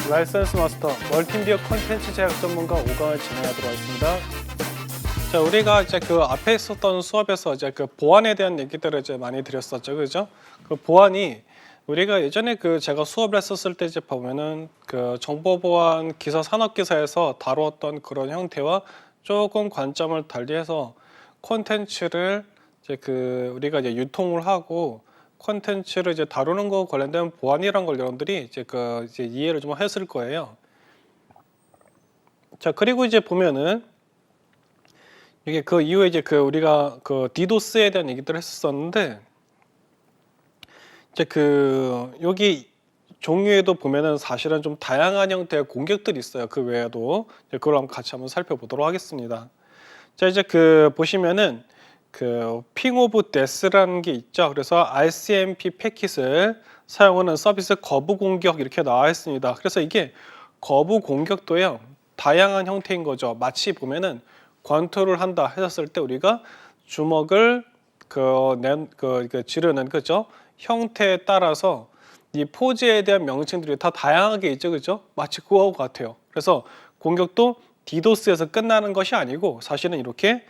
라이선스 마스터 멀티미디어 콘텐츠 제작 전문가 5강을 진행하도록 하겠습니다. 자, 우리가 이제 그 앞에 있었던 수업에서 이제 그 보안에 대한 얘기들을 이제 많이 드렸었죠, 그죠? 그 보안이 우리가 예전에 그 제가 수업을 했었을 때 이제 보면은 그 정보보안 기사 산업기사에서 다루었던 그런 형태와 조금 관점을 달리해서 콘텐츠를 이제 그 우리가 이제 유통을 하고 콘텐츠를 이제 다루는 거 관련된 보안이란 걸 여러분들이 이제 이해를 좀 했을 거예요. 자, 그리고 이제 보면은 이게 그 이후에 이제 그 우리가 그 디도스에 대한 얘기들을 했었는데 이제 그 여기 종류에도 보면은 사실은 좀 다양한 형태의 공격들이 있어요. 그 외에도 그걸 한번 같이 한번 살펴보도록 하겠습니다. 자, 이제 그 보시면은 그 핑 오브 데스라는 게 있죠. 그래서 RCMP 패킷을 사용하는 서비스 거부 공격 이렇게 나와 있습니다. 그래서 이게 거부 공격도요 다양한 형태인 거죠. 마치 보면은 권투를 한다 했었을 때 우리가 주먹을 지르는 그죠 형태에 따라서 이 포즈에 대한 명칭들이 다 다양하게 있죠, 그죠? 마치 그거하고 같아요. 그래서 공격도 디도스에서 끝나는 것이 아니고 사실은 이렇게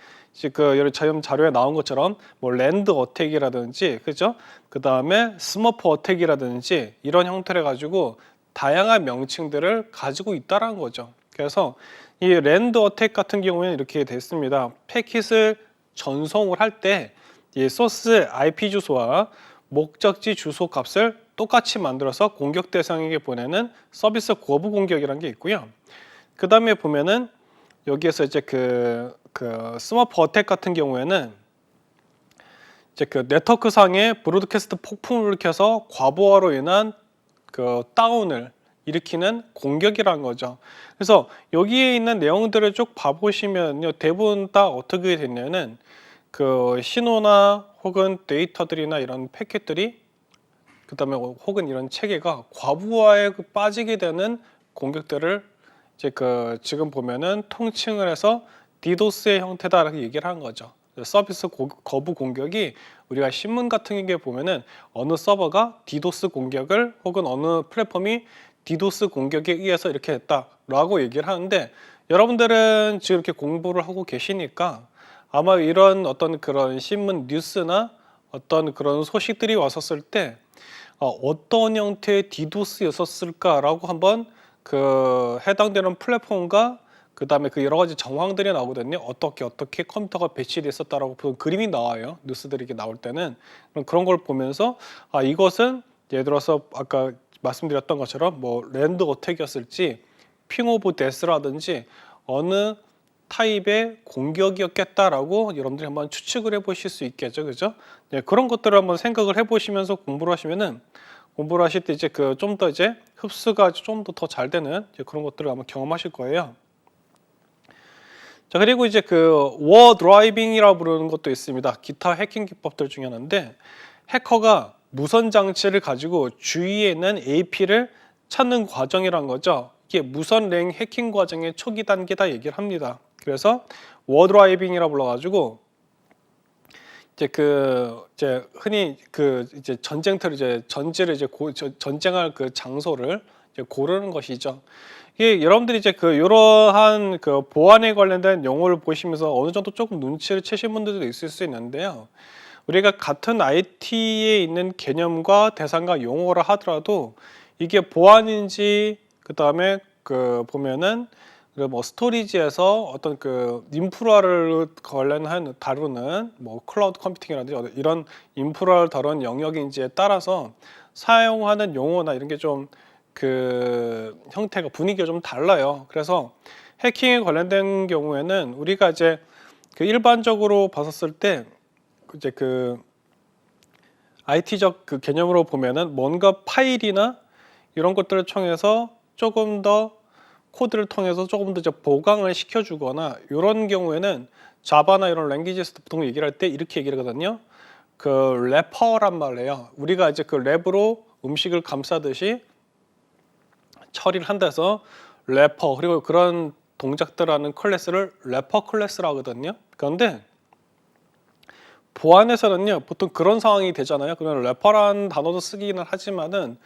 여러 자료에 나온 것처럼 뭐 랜드 어택이라든지 그죠? 그 다음에 스머프 어택이라든지 이런 형태를 가지고 다양한 명칭들을 가지고 있다라는 거죠. 그래서 이 랜드 어택 같은 경우에는 이렇게 됐습니다. 패킷을 전송을 할 때 이 소스 IP 주소와 목적지 주소 값을 똑같이 만들어서 공격 대상에게 보내는 서비스 거부 공격이라는 게 있고요. 그 다음에 보면은 여기에서 이제 그 스머프 어택 같은 경우에는 이제 그 네트워크 상의 브로드캐스트 폭풍을 켜서 과부하로 인한 그 다운을 일으키는 공격이라는 거죠. 그래서 여기에 있는 내용들을 쭉 봐보시면요, 대부분 다 어떻게 됐냐면 그 신호나 혹은 데이터들이나 이런 패킷들이 그 다음에 혹은 이런 체계가 과부하에 빠지게 되는 공격들을 이제 지금 보면은 통칭을 해서 디도스의 형태다라고 얘기를 하는 거죠. 서비스 거부 공격이 우리가 신문 같은 게 보면은 어느 서버가 디도스 공격을 혹은 어느 플랫폼이 디도스 공격에 의해서 이렇게 했다라고 얘기를 하는데 여러분들은 지금 이렇게 공부를 하고 계시니까 아마 이런 어떤 그런 신문 뉴스나 어떤 그런 소식들이 왔었을 때 어떤 형태의 디도스였었을까라고 한번 그 해당되는 플랫폼과 그 다음에 그 여러 가지 정황들이 나오거든요. 어떻게 컴퓨터가 배치됐었다라고 그림이 나와요. 뉴스들이 이렇게 나올 때는 그런 걸 보면서 이것은 예를 들어서 아까 말씀드렸던 것처럼 뭐 랜드 어택이었을지 핑 오브 데스라든지 어느 타입의 공격이었겠다라고 여러분들이 한번 추측을 해보실 수 있겠죠, 그죠? 네, 그런 것들을 한번 생각을 해보시면서 공부를 하시면은 공부를 하실 때 이제 좀 더 이제 흡수가 좀 더 잘 되는 그런 것들을 한번 경험하실 거예요. 자, 그리고 이제 워 드라이빙이라고 부르는 것도 있습니다. 기타 해킹 기법들 중에 하나인데 해커가 무선 장치를 가지고 주위에 있는 AP를 찾는 과정이란 거죠. 이게 무선 랭 해킹 과정의 초기 단계다 얘기를 합니다. 그래서 워 드라이빙이라고 불러가지고 이제 흔히 이제 전쟁터를 이제 전지를 이제 전쟁할 그 장소를 이제 고르는 것이죠. 이게 여러분들이 이제 이러한 보안에 관련된 용어를 보시면서 어느 정도 조금 눈치를 채신 분들도 있을 수 있는데요. 우리가 같은 IT에 있는 개념과 대상과 용어를 하더라도 이게 보안인지 그 다음에 보면은 뭐 스토리지에서 어떤 인프라를 관련한 다루는 뭐 클라우드 컴퓨팅이라든지 이런 인프라를 다루는 영역인지에 따라서 사용하는 용어나 이런 게 좀 형태가 분위기가 좀 달라요. 그래서 해킹에 관련된 경우에는 우리가 이제 일반적으로 봤었을 때 이제 IT적 개념으로 보면은 뭔가 파일이나 이런 것들을 통해서 조금 더 코드를 통해서 조금 더 보강을 시켜주거나 이런 경우에는 자바나 이런 랭귀지에서 보통 얘기를 할 때 이렇게 얘기를 하거든요. 래퍼란 말이에요. 우리가 이제 랩으로 음식을 감싸듯이 처리를 한다 해서 래퍼 그리고 그런 동작들 하는 클래스를 래퍼 클래스라고 하거든요. 그런데 보안에서는요 보통 그런 상황이 되잖아요. 그러면 래퍼라는 단어도 쓰기는 하지만은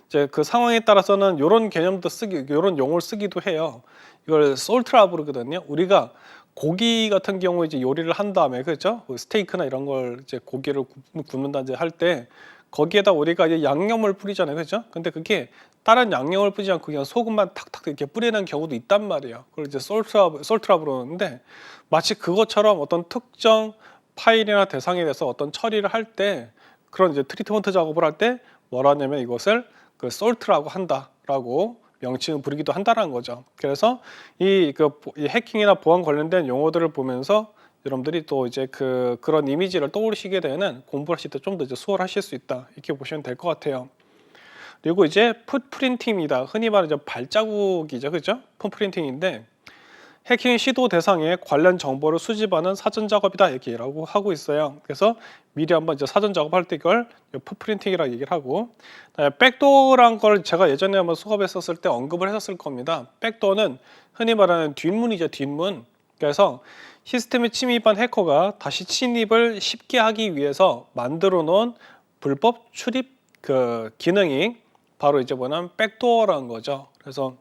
이제 그 상황에 따라서는 요런 개념도 쓰기 요런 용어를 쓰기도 해요. 이걸 솔트라 부르거든요. 우리가 고기 같은 경우에 이제 요리를 한 다음에 그죠? 뭐 스테이크나 이런 걸 이제 고기를 굽는다 할 때 거기에다 우리가 이제 양념을 뿌리잖아요. 그죠? 근데 그게 다른 양념을 뿌리지 않고 그냥 소금만 탁탁 이렇게 뿌리는 경우도 있단 말이에요. 그걸 이제 솔트라 부르는데 마치 그것처럼 어떤 특정 파일이나 대상에 대해서 어떤 처리를 할 때 그런 이제 트리트먼트 작업을 할 때 뭐라 하냐면 이것을 그 솔트라고 한다라고 명칭을 부르기도 한다는 거죠. 그래서 이 해킹이나 보안 관련된 용어들을 보면서 여러분들이 또 이제 그런 이미지를 떠올리시게 되는 공부를 하실 때 좀 더 이제 수월하실 수 있다 이렇게 보시면 될 것 같아요. 그리고 이제 풋프린팅이다. 흔히 말하는 발자국이죠, 그죠? 풋프린팅인데 해킹 시도 대상에 관련 정보를 수집하는 사전 작업이다 얘기라고 하고 있어요. 그래서 미리 한번 이제 사전 작업할 때 이걸 풋프린팅이라고 얘기를 하고, 백도어란 걸 제가 예전에 한번 수업했었을 때 언급을 했었을 겁니다. 백도어는 흔히 말하는 뒷문이죠, 뒷문. 그래서 시스템에 침입한 해커가 다시 침입을 쉽게 하기 위해서 만들어 놓은 불법 출입 그 기능이 바로 이제 뭐냐면 백도어라는 거죠. 그래서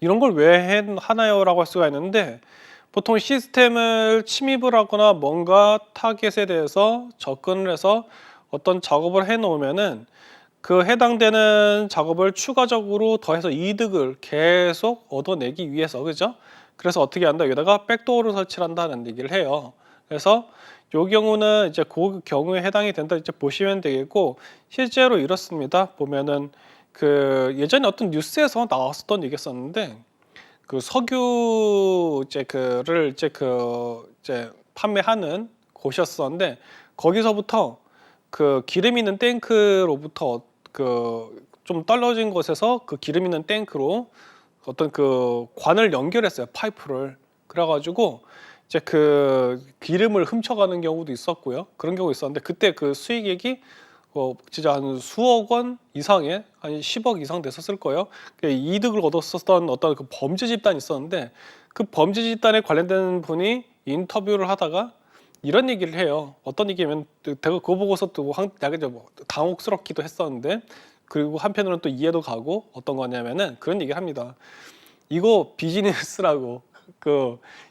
이런 걸 왜 하나요? 라고 할 수가 있는데 보통 시스템을 침입을 하거나 뭔가 타겟에 대해서 접근을 해서 어떤 작업을 해 놓으면은 그 해당되는 작업을 추가적으로 더해서 이득을 계속 얻어내기 위해서 그죠? 그래서 어떻게 한다? 여기다가 백도어를 설치를 한다는 얘기를 해요. 그래서 요 경우는 이제 그 경우에 해당이 된다 이제 보시면 되겠고 실제로 이렇습니다. 보면은 그 예전에 어떤 뉴스에서 나왔었던 얘기였었는데 그 석유 이제 그를 이제 판매하는 곳이었었는데 거기서부터 그 기름 있는 탱크로부터 그 좀 떨어진 곳에서 그 기름 있는 탱크로 어떤 그 관을 연결했어요. 파이프를. 그래가지고 이제 그 기름을 훔쳐가는 경우도 있었고요. 그런 경우 있었는데 그때 그 수익액이 진짜 한 수억 원 이상의 한 10억 이상 됐었을 거예요. 이득을 얻었었던 어떤 그 범죄 집단이 있었는데 그 범죄 집단에 관련된 분이 인터뷰를 하다가 이런 얘기를 해요. 어떤 얘기냐면 제가 그거 보고서 또 약간 좀 당혹스럽기도 했었는데 그리고 한편으로는 또 이해도 가고 어떤 거냐면은 그런 얘기를 합니다. 이거 비즈니스라고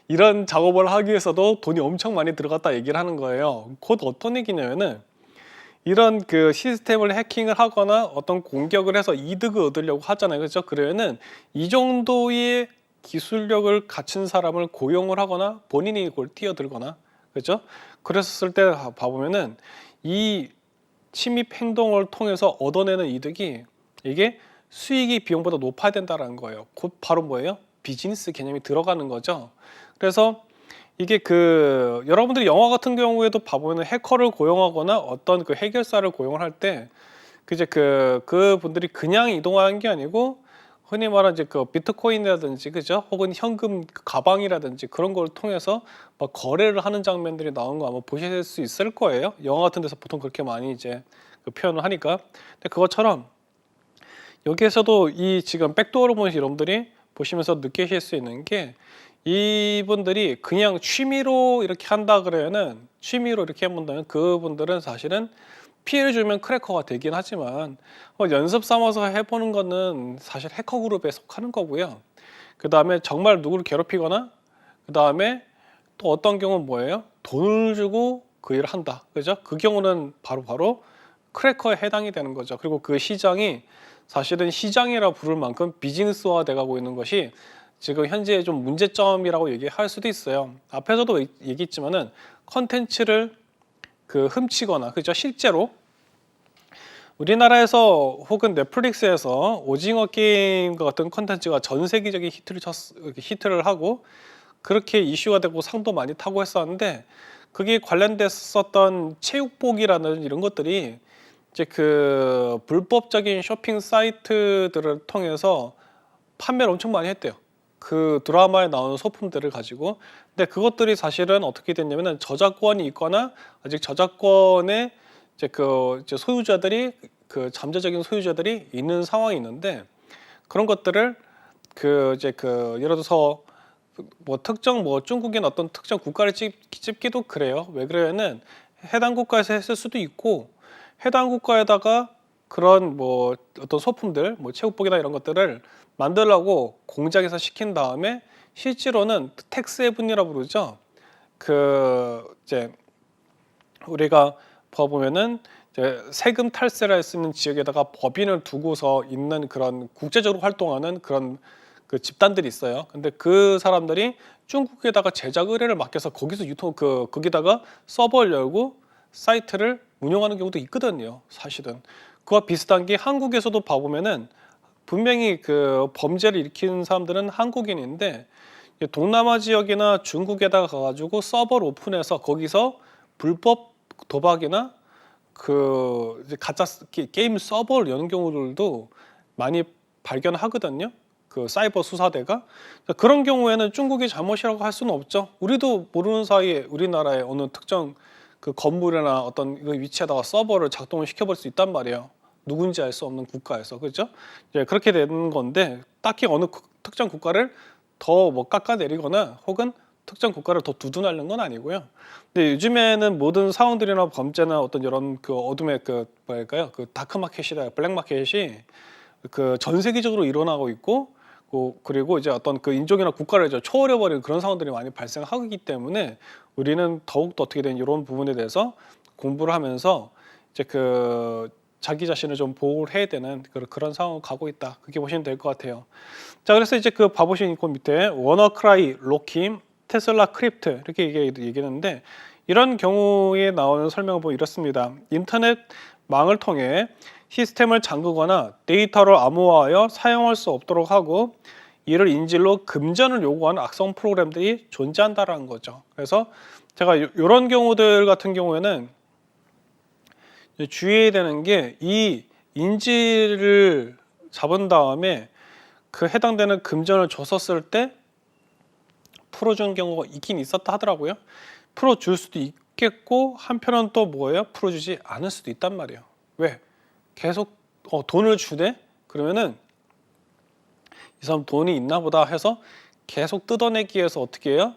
이런 작업을 하기 위해서도 돈이 엄청 많이 들어갔다 얘기를 하는 거예요. 곧 어떤 얘기냐면은 이런 그 시스템을 해킹을 하거나 어떤 공격을 해서 이득을 얻으려고 하잖아요. 그렇죠? 그러면은 이 정도의 기술력을 갖춘 사람을 고용을 하거나 본인이 그걸 뛰어들거나 그렇죠? 그랬을 때 봐보면은 이 침입 행동을 통해서 얻어내는 이득이 이게 수익이 비용보다 높아야 된다는 거예요. 곧 바로 뭐예요? 비즈니스 개념이 들어가는 거죠. 그래서 이게 여러분들이 영화 같은 경우에도 봐보면 해커를 고용하거나 어떤 그 해결사를 고용을 할 때 이제 그분들이 그냥 이동하는 게 아니고 흔히 말하는 이제 그 비트코인이라든지 그죠? 혹은 현금 가방이라든지 그런 걸 통해서 막 거래를 하는 장면들이 나온 거 아마 보실 수 있을 거예요. 영화 같은 데서 보통 그렇게 많이 이제 그 표현을 하니까. 근데 그것처럼 여기에서도 이 지금 백도어를 보면 여러분들이 보시면서 느끼실 수 있는 게 이분들이 그냥 취미로 이렇게 한다 그러면은 취미로 이렇게 해본다면 그분들은 사실은 피해를 주면 크래커가 되긴 하지만 연습 삼아서 해보는 거는 사실 해커 그룹에 속하는 거고요. 그 다음에 정말 누구를 괴롭히거나 그 다음에 또 어떤 경우는 뭐예요? 돈을 주고 그 일을 한다. 그죠? 그 경우는 바로 크래커에 해당이 되는 거죠. 그리고 그 시장이 사실은 시장이라 부를 만큼 비즈니스화 돼가고 있는 것이 지금 현재 좀 문제점이라고 얘기할 수도 있어요. 앞에서도 얘기했지만은 컨텐츠를 훔치거나 그죠? 실제로 우리나라에서 혹은 넷플릭스에서 오징어 게임 같은 컨텐츠가 전 세계적인 히트를 하고 그렇게 이슈가 되고 상도 많이 타고 했었는데 그게 관련됐었던 체육복이라는 이런 것들이 이제 불법적인 쇼핑 사이트들을 통해서 판매를 엄청 많이 했대요. 그 드라마에 나오는 소품들을 가지고. 근데 그것들이 사실은 어떻게 됐냐면은 저작권이 있거나 아직 저작권의 이제 소유자들이 잠재적인 소유자들이 있는 상황이 있는데 그런 것들을 예를 들어서 뭐 특정 중국인 어떤 특정 국가를 찝기도 그래요. 왜 그러냐면은 해당 국가에서 했을 수도 있고 해당 국가에다가 그런 뭐 어떤 소품들, 뭐 체육복이나 이런 것들을 만들라고 공장에서 시킨 다음에 실제로는 텍스 헤븐이라고 부르죠. 그 이제 우리가 봐보면은 이제 세금 탈세를 할 수 있는 지역에다가 법인을 두고서 있는 그런 국제적으로 활동하는 그런 그 집단들이 있어요. 근데 그 사람들이 중국에다가 제작 의뢰를 맡겨서 거기서 거기다가 서버를 열고 사이트를 운영하는 경우도 있거든요. 사실은 그와 비슷한 게 한국에서도 봐보면은 분명히 그 범죄를 일으키는 사람들은 한국인인데 동남아 지역이나 중국에다가 가가지고 서버를 오픈해서 거기서 불법 도박이나 그 이제 가짜 게임 서버를 여는 경우들도 많이 발견하거든요. 그 사이버 수사대가 그런 경우에는 중국이 잘못이라고 할 수는 없죠. 우리도 모르는 사이에 우리나라의 어느 특정 그 건물이나 어떤 그 위치에다가 서버를 작동을 시켜볼 수 있단 말이에요. 누군지 알 수 없는 국가에서 그렇죠? 이제 그렇게 되는 건데 딱히 어느 특정 국가를 더 뭐 깎아내리거나 혹은 특정 국가를 더 두둔하는 건 아니고요. 근데 요즘에는 모든 사원들이나 범죄나 어떤 이런 그 어둠의 그 뭐랄까요? 그 다크마켓이다, 블랙마켓이 그 전 세계적으로 일어나고 있고 그리고 이제 어떤 그 인종이나 국가를 이제 초월해버리는 그런 상황들이 많이 발생하기 때문에 우리는 더욱더 어떻게 된 이런 부분에 대해서 공부를 하면서 이제 그 자기 자신을 좀 보호를 해야 되는 그런 상황을 가고 있다. 그렇게 보시면 될 것 같아요. 자, 그래서 이제 그 봐보신 그 밑에 워너크라이, 로킴, 테슬라 크립트 이렇게 얘기했는데 이런 경우에 나오는 설명을 보면 이렇습니다. 인터넷 망을 통해 시스템을 잠그거나 데이터를 암호화하여 사용할 수 없도록 하고 이를 인질로 금전을 요구하는 악성 프로그램들이 존재한다라는 거죠. 그래서 제가 이런 경우들 같은 경우에는 주의해야 되는 게 이 인질을 잡은 다음에 그 해당되는 금전을 줬었을 때 풀어주는 경우가 있긴 있었다 하더라고요. 풀어줄 수도 있겠고 한편은 또 뭐예요? 풀어주지 않을 수도 있단 말이에요. 왜? 계속 돈을 주네? 그러면은 이 사람 돈이 있나 보다 해서 계속 뜯어내기 위해서 어떻게 해요?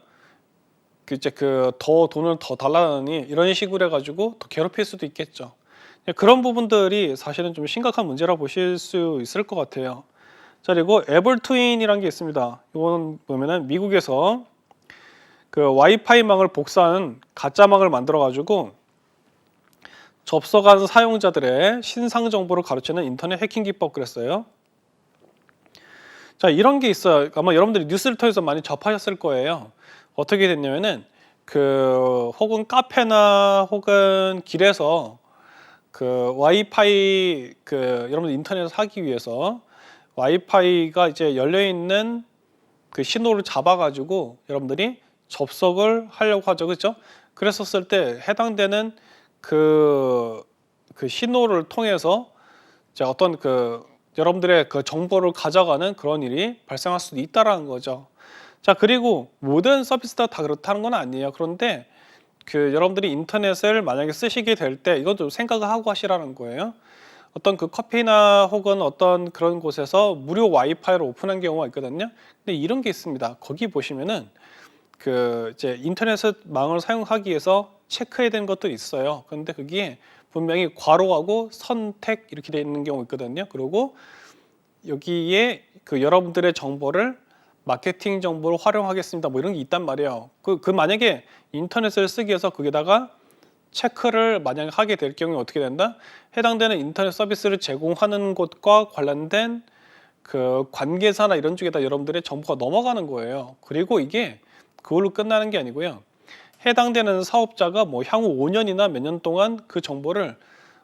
더 돈을 더 달라느니 이런 식으로 해가지고 더 괴롭힐 수도 있겠죠. 그런 부분들이 사실은 좀 심각한 문제라고 보실 수 있을 것 같아요. 자, 그리고 애벌 트윈이라는 게 있습니다. 이거는 보면은 미국에서 그 와이파이망을 복사한 가짜망을 만들어가지고 접속한 사용자들의 신상 정보를 가르치는 인터넷 해킹 기법 그랬어요. 자, 이런 게 있어요. 아마 여러분들이 뉴스를 통해서 많이 접하셨을 거예요. 어떻게 됐냐면은 혹은 카페나 혹은 길에서 그 와이파이 여러분들 인터넷을 하기 위해서 와이파이가 이제 열려 있는 그 신호를 잡아가지고 여러분들이 접속을 하려고 하죠, 그렇죠? 그랬었을 때 해당되는 그 신호를 통해서 이제 어떤 여러분들의 그 정보를 가져가는 그런 일이 발생할 수도 있다라는 거죠. 자, 그리고 모든 서비스가 다 그렇다는 건 아니에요. 그런데 여러분들이 인터넷을 만약에 쓰시게 될 때 이것도 생각을 하고 하시라는 거예요. 어떤 그 커피나 혹은 어떤 그런 곳에서 무료 와이파이를 오픈한 경우가 있거든요. 근데 이런 게 있습니다. 거기 보시면은 이제 인터넷망을 사용하기 위해서 체크해야 되는 것도 있어요. 그런데 그게 분명히 괄호하고 선택 이렇게 되어 있는 경우 있거든요. 그리고 여기에 여러분들의 정보를 마케팅 정보를 활용하겠습니다. 뭐 이런 게 있단 말이에요. 만약에 인터넷을 쓰기 위해서 거기다가 체크를 만약에 하게 될 경우에 어떻게 된다? 해당되는 인터넷 서비스를 제공하는 곳과 관련된 그 관계사나 이런 쪽에다 여러분들의 정보가 넘어가는 거예요. 그리고 이게 그걸로 끝나는 게 아니고요. 해당되는 사업자가 뭐 향후 5년이나 몇 년 동안 그 정보를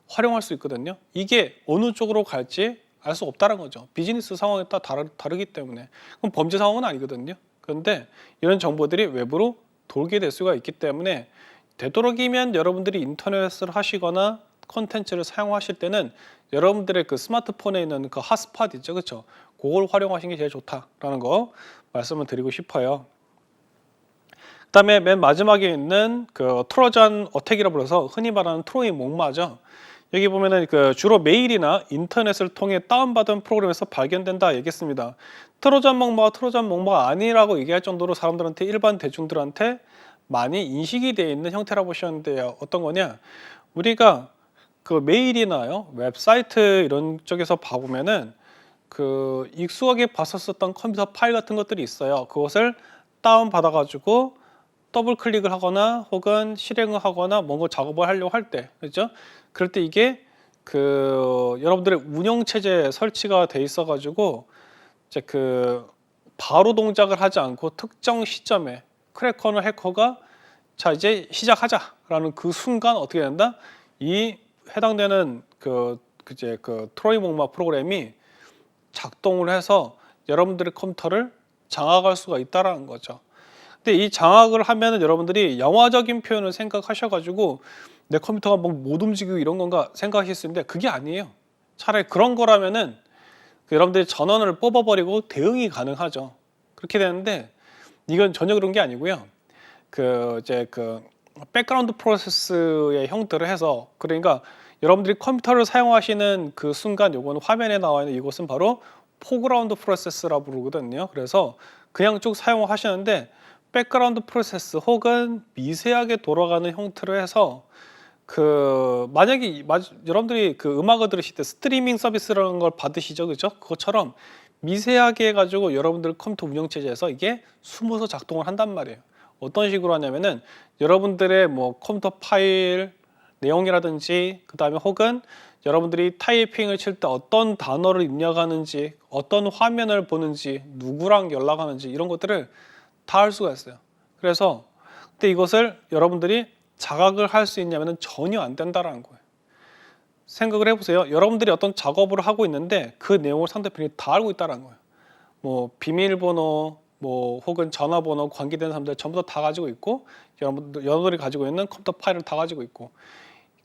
활용할 수 있거든요. 이게 어느 쪽으로 갈지 알 수 없다는 거죠. 비즈니스 상황에 따라 다르기 때문에. 그럼 범죄 상황은 아니거든요. 그런데 이런 정보들이 외부로 돌게 될 수가 있기 때문에 되도록이면 여러분들이 인터넷을 하시거나 콘텐츠를 사용하실 때는 여러분들의 그 스마트폰에 있는 그 핫스팟 있죠, 그렇죠? 그걸 활용하시는 게 제일 좋다라는 거 말씀을 드리고 싶어요. 그다음에 맨 마지막에 있는 그 트로전 어택이라고 불러서 흔히 말하는 트로이 목마죠. 여기 보면은 주로 메일이나 인터넷을 통해 다운받은 프로그램에서 발견된다 얘기했습니다. 트로전 목마가 트로전 목마가 아니라고 얘기할 정도로 사람들한테 일반 대중들한테 많이 인식이 되어 있는 형태라고 보시면 돼요. 어떤 거냐? 우리가 그 메일이나요, 웹사이트 이런 쪽에서 봐보면은 그 익숙하게 봤었던 컴퓨터 파일 같은 것들이 있어요. 그것을 다운 받아가지고 더블 클릭을 하거나 혹은 실행을 하거나 뭔가 작업을 하려고 할 때, 그렇죠? 그럴 때 이게 그 여러분들의 운영 체제 설치가 돼 있어가지고 이제 그 바로 동작을 하지 않고 특정 시점에 크래커나 해커가 자 이제 시작하자라는 그 순간 어떻게 된다? 이 해당되는 이제 그 트로이 목마 프로그램이 작동을 해서 여러분들의 컴퓨터를 장악할 수가 있다라는 거죠. 근데 이 장악을 하면은 여러분들이 영화적인 표현을 생각하셔가지고 내 컴퓨터가 뭐 못 움직이고 이런 건가 생각하실 수 있는데 그게 아니에요. 차라리 그런 거라면은 여러분들이 전원을 뽑아버리고 대응이 가능하죠. 그렇게 되는데 이건 전혀 그런 게 아니고요. 그 이제 그 백그라운드 프로세스의 형태를 해서 그러니까 여러분들이 컴퓨터를 사용하시는 그 순간 요거는 화면에 나와 있는 이것은 바로 포그라운드 프로세스라고 부르거든요. 그래서 그냥 쭉 사용하시는데 백그라운드 프로세스 혹은 미세하게 돌아가는 형태로 해서 그 만약에 여러분들이 그 음악을 들으실 때 스트리밍 서비스라는 걸 받으시죠, 그죠? 그것처럼 미세하게 해가지고 여러분들 컴퓨터 운영체제에서 이게 숨어서 작동을 한단 말이에요. 어떤 식으로 하냐면은 여러분들의 뭐 컴퓨터 파일 내용이라든지 그 다음에 혹은 여러분들이 타이핑을 칠 때 어떤 단어를 입력하는지 어떤 화면을 보는지 누구랑 연락하는지 이런 것들을 다 할 수가 있어요. 그래서 근데 이것을 여러분들이 자각을 할 수 있냐면 전혀 안 된다라는 거예요. 생각을 해보세요. 여러분들이 어떤 작업을 하고 있는데 그 내용을 상대편이 다 알고 있다는 거예요. 뭐 비밀번호, 뭐 혹은 전화번호 관계된 사람들 전부 다 가지고 있고 여러분들이 가지고 있는 컴퓨터 파일을 다 가지고 있고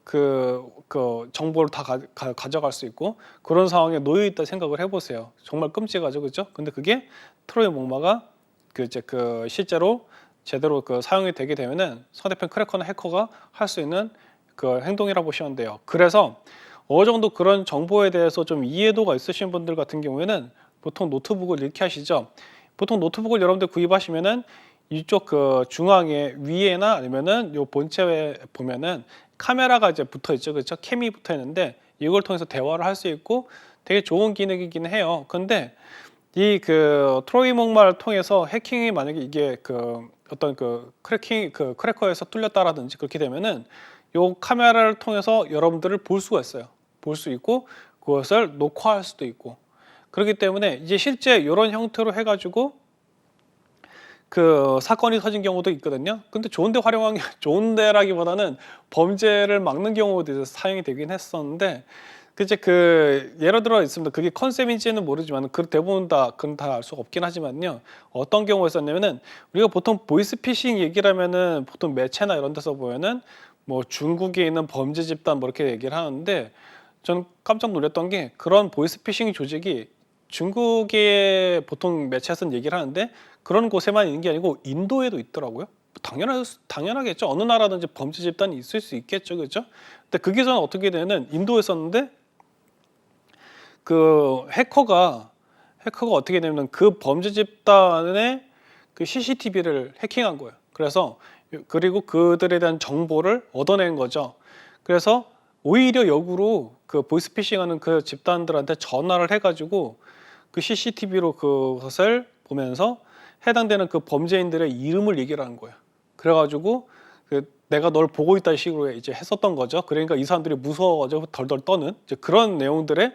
그 정보를 다 가져갈 수 있고 그런 상황에 놓여 있다 생각을 해보세요. 정말 끔찍하죠, 그렇죠? 근데 그게 트로이 목마가 실제로 제대로 사용이 되게 되면은 상대편 크래커나 해커가 할 수 있는 그 행동이라고 보시면 돼요. 그래서 어느 정도 그런 정보에 대해서 좀 이해도가 있으신 분들 같은 경우에는 보통 노트북을 이렇게 하시죠. 보통 노트북을 여러분들 구입하시면은 이쪽 그 중앙에 위에나 아니면은 요 본체에 보면은 카메라가 이제 붙어 있죠, 그렇죠? 캠이 붙어 있는데 이걸 통해서 대화를 할 수 있고 되게 좋은 기능이긴 해요. 근데 이 트로이 목마를 통해서 해킹이 만약에 이게 어떤 크래커에서 뚫렸다라든지 그렇게 되면은 요 카메라를 통해서 여러분들을 볼 수가 있어요. 볼 수 있고 그것을 녹화할 수도 있고 그렇기 때문에 이제 실제 이런 형태로 해가지고 사건이 터진 경우도 있거든요. 근데 좋은데 활용한 게 좋은데라기보다는 범죄를 막는 경우도 사용이 되긴 했었는데 이제 예를 들어 있습니다. 그게 컨셉인지는 모르지만 대부분 그건 다 알 수가 없긴 하지만요. 어떤 경우에 썼냐면은 우리가 보통 보이스피싱 얘기를 하면은 보통 매체나 이런 데서 보면은 뭐 중국에 있는 범죄 집단 뭐 이렇게 얘기를 하는데 저는 깜짝 놀랐던 게 그런 보이스피싱 조직이 중국의 보통 매체에서는 얘기를 하는데 그런 곳에만 있는 게 아니고 인도에도 있더라고요. 당연하겠죠. 어느 나라든지 범죄 집단이 있을 수 있겠죠, 그렇죠? 근데 거기서는 어떻게 되는 인도에 썼는데 해커가 어떻게 되냐면 그 범죄 집단의 CCTV를 해킹한 거예요. 그리고 그들에 대한 정보를 얻어낸 거죠. 그래서 오히려 역으로 보이스피싱하는 그 집단들한테 전화를 해가지고 CCTV로 그것을 보면서 해당되는 범죄인들의 이름을 얘기를 하는 거예요. 그래가지고 내가 널 보고 있다는 식으로 이제 했었던 거죠. 그러니까 이 사람들이 무서워가지고 덜덜 떠는 이제 그런 내용들의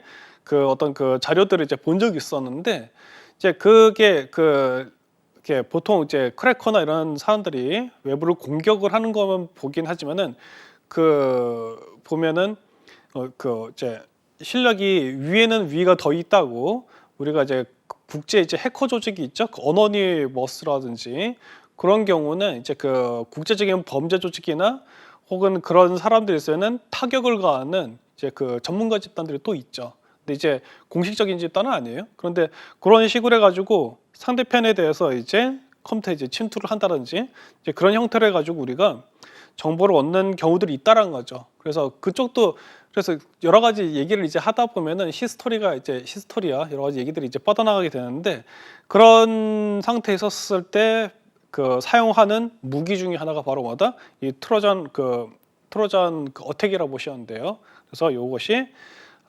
어떤 자료들을 이제 본 적이 있었는데 이제 그게 보통 이제 크래커나 이런 사람들이 외부를 공격을 하는 거면 보긴 하지만은 보면은 이제 실력이 위에는 위가 더 있다고 우리가 이제 국제 이제 해커 조직이 있죠. 어너니머스라든지 그런 경우는 이제 국제적인 범죄 조직이나 혹은 그런 사람들에서는 타격을 가하는 이제 전문가 집단들이 또 있죠. 근데 이제 공식적인 집단은 아니에요. 그런데 그런 식으로 해가지고 상대편에 대해서 이제 컴퓨터에 이제 침투를 한다든지 이제 그런 형태로 해가지고 우리가 정보를 얻는 경우들이 있다라는 거죠. 그래서 그래서 여러 가지 얘기를 이제 하다 보면은 히스토리야 여러 가지 얘기들이 이제 뻗어나가게 되는데 그런 상태에서 썼을 때 사용하는 무기 중에 하나가 바로 뭐다? 이 트로전 어택이라고 보시면 돼요. 그래서 이것이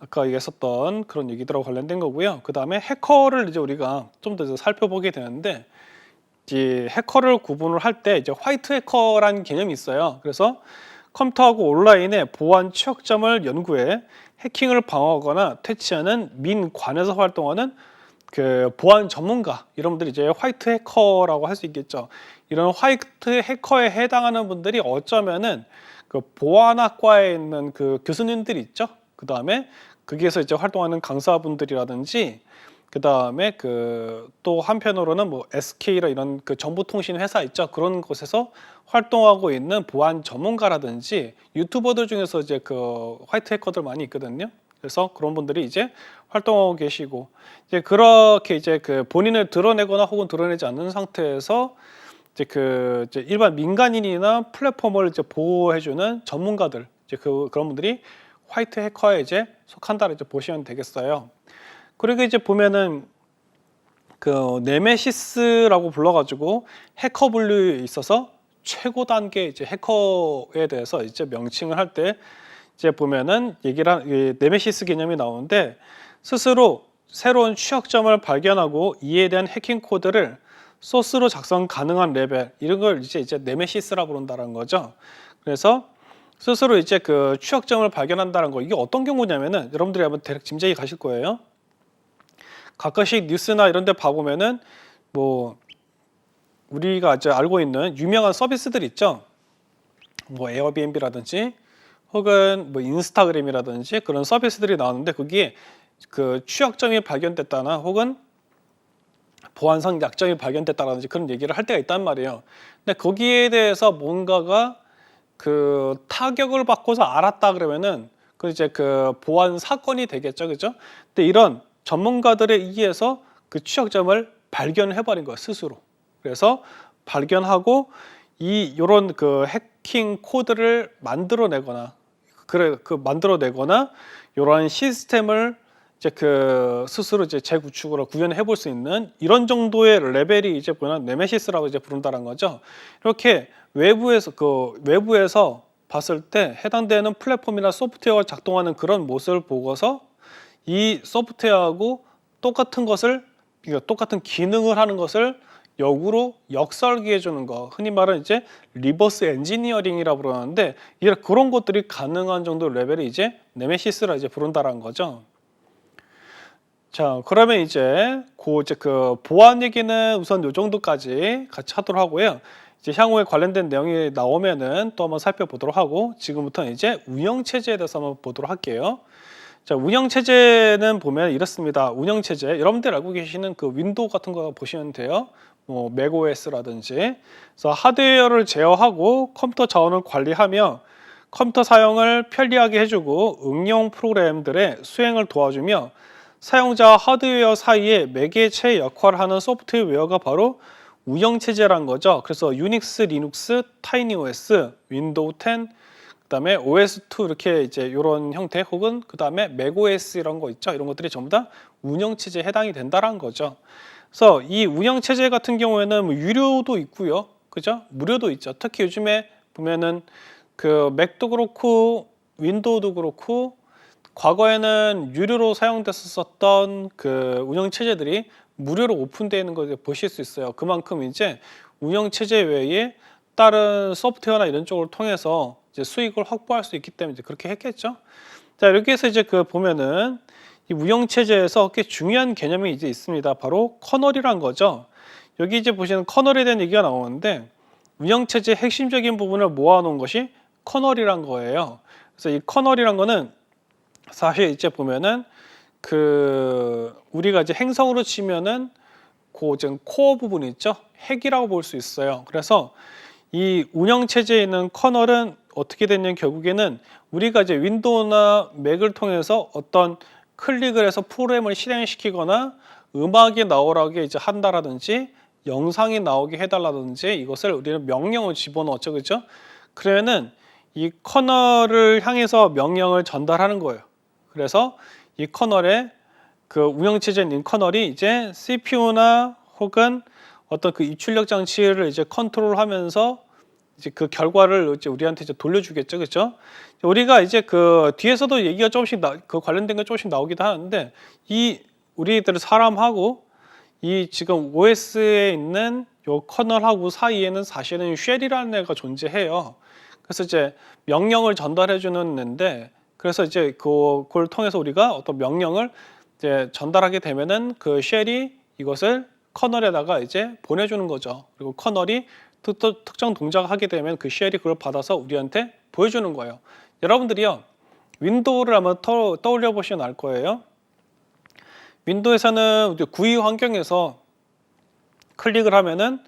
아까 얘기했었던 그런 얘기들하고 관련된 거고요. 그 다음에 해커를 이제 우리가 좀 더 살펴보게 되는데, 이제 해커를 구분을 할 때 이제 화이트 해커라는 개념이 있어요. 그래서 컴퓨터하고 온라인의 보안 취약점을 연구해 해킹을 방어하거나 퇴치하는 민관에서 활동하는 그 보안 전문가, 이런 분들이 이제 화이트 해커라고 할 수 있겠죠. 이런 화이트 해커에 해당하는 분들이 어쩌면은 그 보안학과에 있는 그 교수님들이 있죠. 그 다음에 거기에서 이제 활동하는 강사분들이라든지, 그 다음에 그 또 한편으로는 뭐 SK라 이런 그 정보통신 회사 있죠. 그런 곳에서 활동하고 있는 보안 전문가라든지 유튜버들 중에서 이제 그 화이트 해커들 많이 있거든요. 그래서 그런 분들이 이제 활동하고 계시고, 이제 그렇게 이제 그 본인을 드러내거나 혹은 드러내지 않는 상태에서 이제 그 이제 일반 민간인이나 플랫폼을 이제 보호해주는 전문가들, 이제 그런 분들이 화이트 해커에 이제 속한다고 이제 보시면 되겠어요. 그리고 이제 보면은 그 네메시스라고 불러가지고 해커 분류에 있어서 최고 단계 이제 해커에 대해서 이제 명칭을 할 때 이제 보면은 네메시스 개념이 나오는데, 스스로 새로운 취약점을 발견하고 이에 대한 해킹 코드를 소스로 작성 가능한 레벨, 이런 걸 이제 네메시스라 부른다는 거죠. 그래서 스스로 이제 그 취약점을 발견한다는 거, 이게 어떤 경우냐면은 여러분들이 한번 대략 짐작이 가실 거예요. 가끔씩 뉴스나 이런 데 봐보면은 뭐 우리가 이제 알고 있는 유명한 서비스들 있죠. 뭐 에어비앤비라든지 혹은 뭐 인스타그램이라든지 그런 서비스들이 나오는데, 거기에 그 취약점이 발견됐다나 혹은 보안상 약점이 발견됐다라든지 그런 얘기를 할 때가 있단 말이에요. 근데 거기에 대해서 뭔가가 그 타격을 받고서 알았다 그러면은 그 이제 그 보안 사건이 되겠죠, 그죠? 근데 이런 전문가들에 의해서 그 취약점을 발견해 버린 거예요, 스스로. 그래서 발견하고 요런 그 해킹 코드를 만들어내거나 이러한 시스템을 이제 그 스스로 이제 재구축으로 구현해 볼 수 있는 이런 정도의 레벨이 이제 보면 네메시스라고 이제 부른다는 거죠. 이렇게 외부에서 봤을 때 해당되는 플랫폼이나 소프트웨어가 작동하는 그런 모습을 보고서 이 소프트웨어하고 똑같은 기능을 하는 것을 역으로 역설계해 주는 거, 흔히 말하는 이제 리버스 엔지니어링이라고 부르는데, 그런 것들이 가능한 정도 레벨이 이제 네메시스라 이제 부른다는 거죠. 자, 그러면 이제 그 보안 얘기는 우선 요 정도까지 같이 하도록 하고요. 이제 향후에 관련된 내용이 나오면은 또 한번 살펴보도록 하고, 지금부터는 이제 운영체제에 대해서 한번 보도록 할게요. 자, 운영체제는 보면 이렇습니다. 운영체제, 여러분들 알고 계시는 그 윈도우 같은 거 보시면 돼요. 뭐 맥OS라든지. 그래서 하드웨어를 제어하고 컴퓨터 자원을 관리하며 컴퓨터 사용을 편리하게 해주고 응용 프로그램들의 수행을 도와주며 사용자와 하드웨어 사이에 매개체 역할을 하는 소프트웨어가 바로 운영체제란 거죠. 그래서 유닉스, 리눅스, 타이니OS, 윈도우 10, 그다음에 OS2 이렇게 이제 이런 형태, 혹은 그다음에 맥OS 이런 거 있죠. 이런 것들이 전부 다 운영체제에 해당이 된다는 거죠. 그래서 이 운영체제 같은 경우에는 뭐 유료도 있고요, 그죠? 무료도 있죠. 특히 요즘에 보면은 그 맥도 그렇고 윈도우도 그렇고 과거에는 유료로 사용됐었던 그 운영체제들이 무료로 오픈되어 있는 걸 보실 수 있어요. 그만큼 이제 운영체제 외에 다른 소프트웨어나 이런 쪽을 통해서 이제 수익을 확보할 수 있기 때문에 이제 그렇게 했겠죠. 자, 이렇게 해서 이제 그 보면은 이 운영체제에서 꽤 중요한 개념이 이제 있습니다. 바로 커널이란 거죠. 여기 이제 보시는 커널에 대한 얘기가 나오는데, 운영체제의 핵심적인 부분을 모아놓은 것이 커널이란 거예요. 그래서 이 커널이란 거는 사실 이제 보면은 그 우리가 이제 행성으로 치면은 그 코어 부분 있죠. 핵이라고 볼 수 있어요. 그래서 이 운영체제에 있는 커널은 어떻게 됐냐면, 결국에는 우리가 이제 윈도우나 맥을 통해서 어떤 클릭을 해서 프로그램을 실행시키거나 음악이 나오라게 이제 한다라든지 영상이 나오게 해달라든지 이것을 우리는 명령을 집어넣었죠, 그죠? 그러면은 이 커널을 향해서 명령을 전달하는 거예요. 그래서 이 커널에 그 운영체제인 이 커널이 이제 CPU나 혹은 어떤 그 입출력 장치를 이제 컨트롤하면서 이제 그 결과를 이제 우리한테 이제 돌려주겠죠, 그렇죠? 우리가 이제 그 뒤에서도 얘기가 조금씩 그 관련된 거 조금씩 나오기도 하는데 이 우리들 사람하고 이 지금 OS에 있는 요 커널하고 사이에는 사실은 쉘이라는 애가 존재해요. 그래서 이제 명령을 전달해주는 애인데 그래서 이제 그걸 통해서 우리가 어떤 명령을 이제 전달하게 되면은 그 쉘이 이것을 커널에다가 이제 보내주는 거죠. 그리고 커널이 특정 동작을 하게 되면 그 쉘이 그걸 받아서 우리한테 보여주는 거예요. 여러분들이요 윈도우를 한번 떠올려 보시면 알 거예요. 윈도우에서는 GUI 환경에서 클릭을 하면은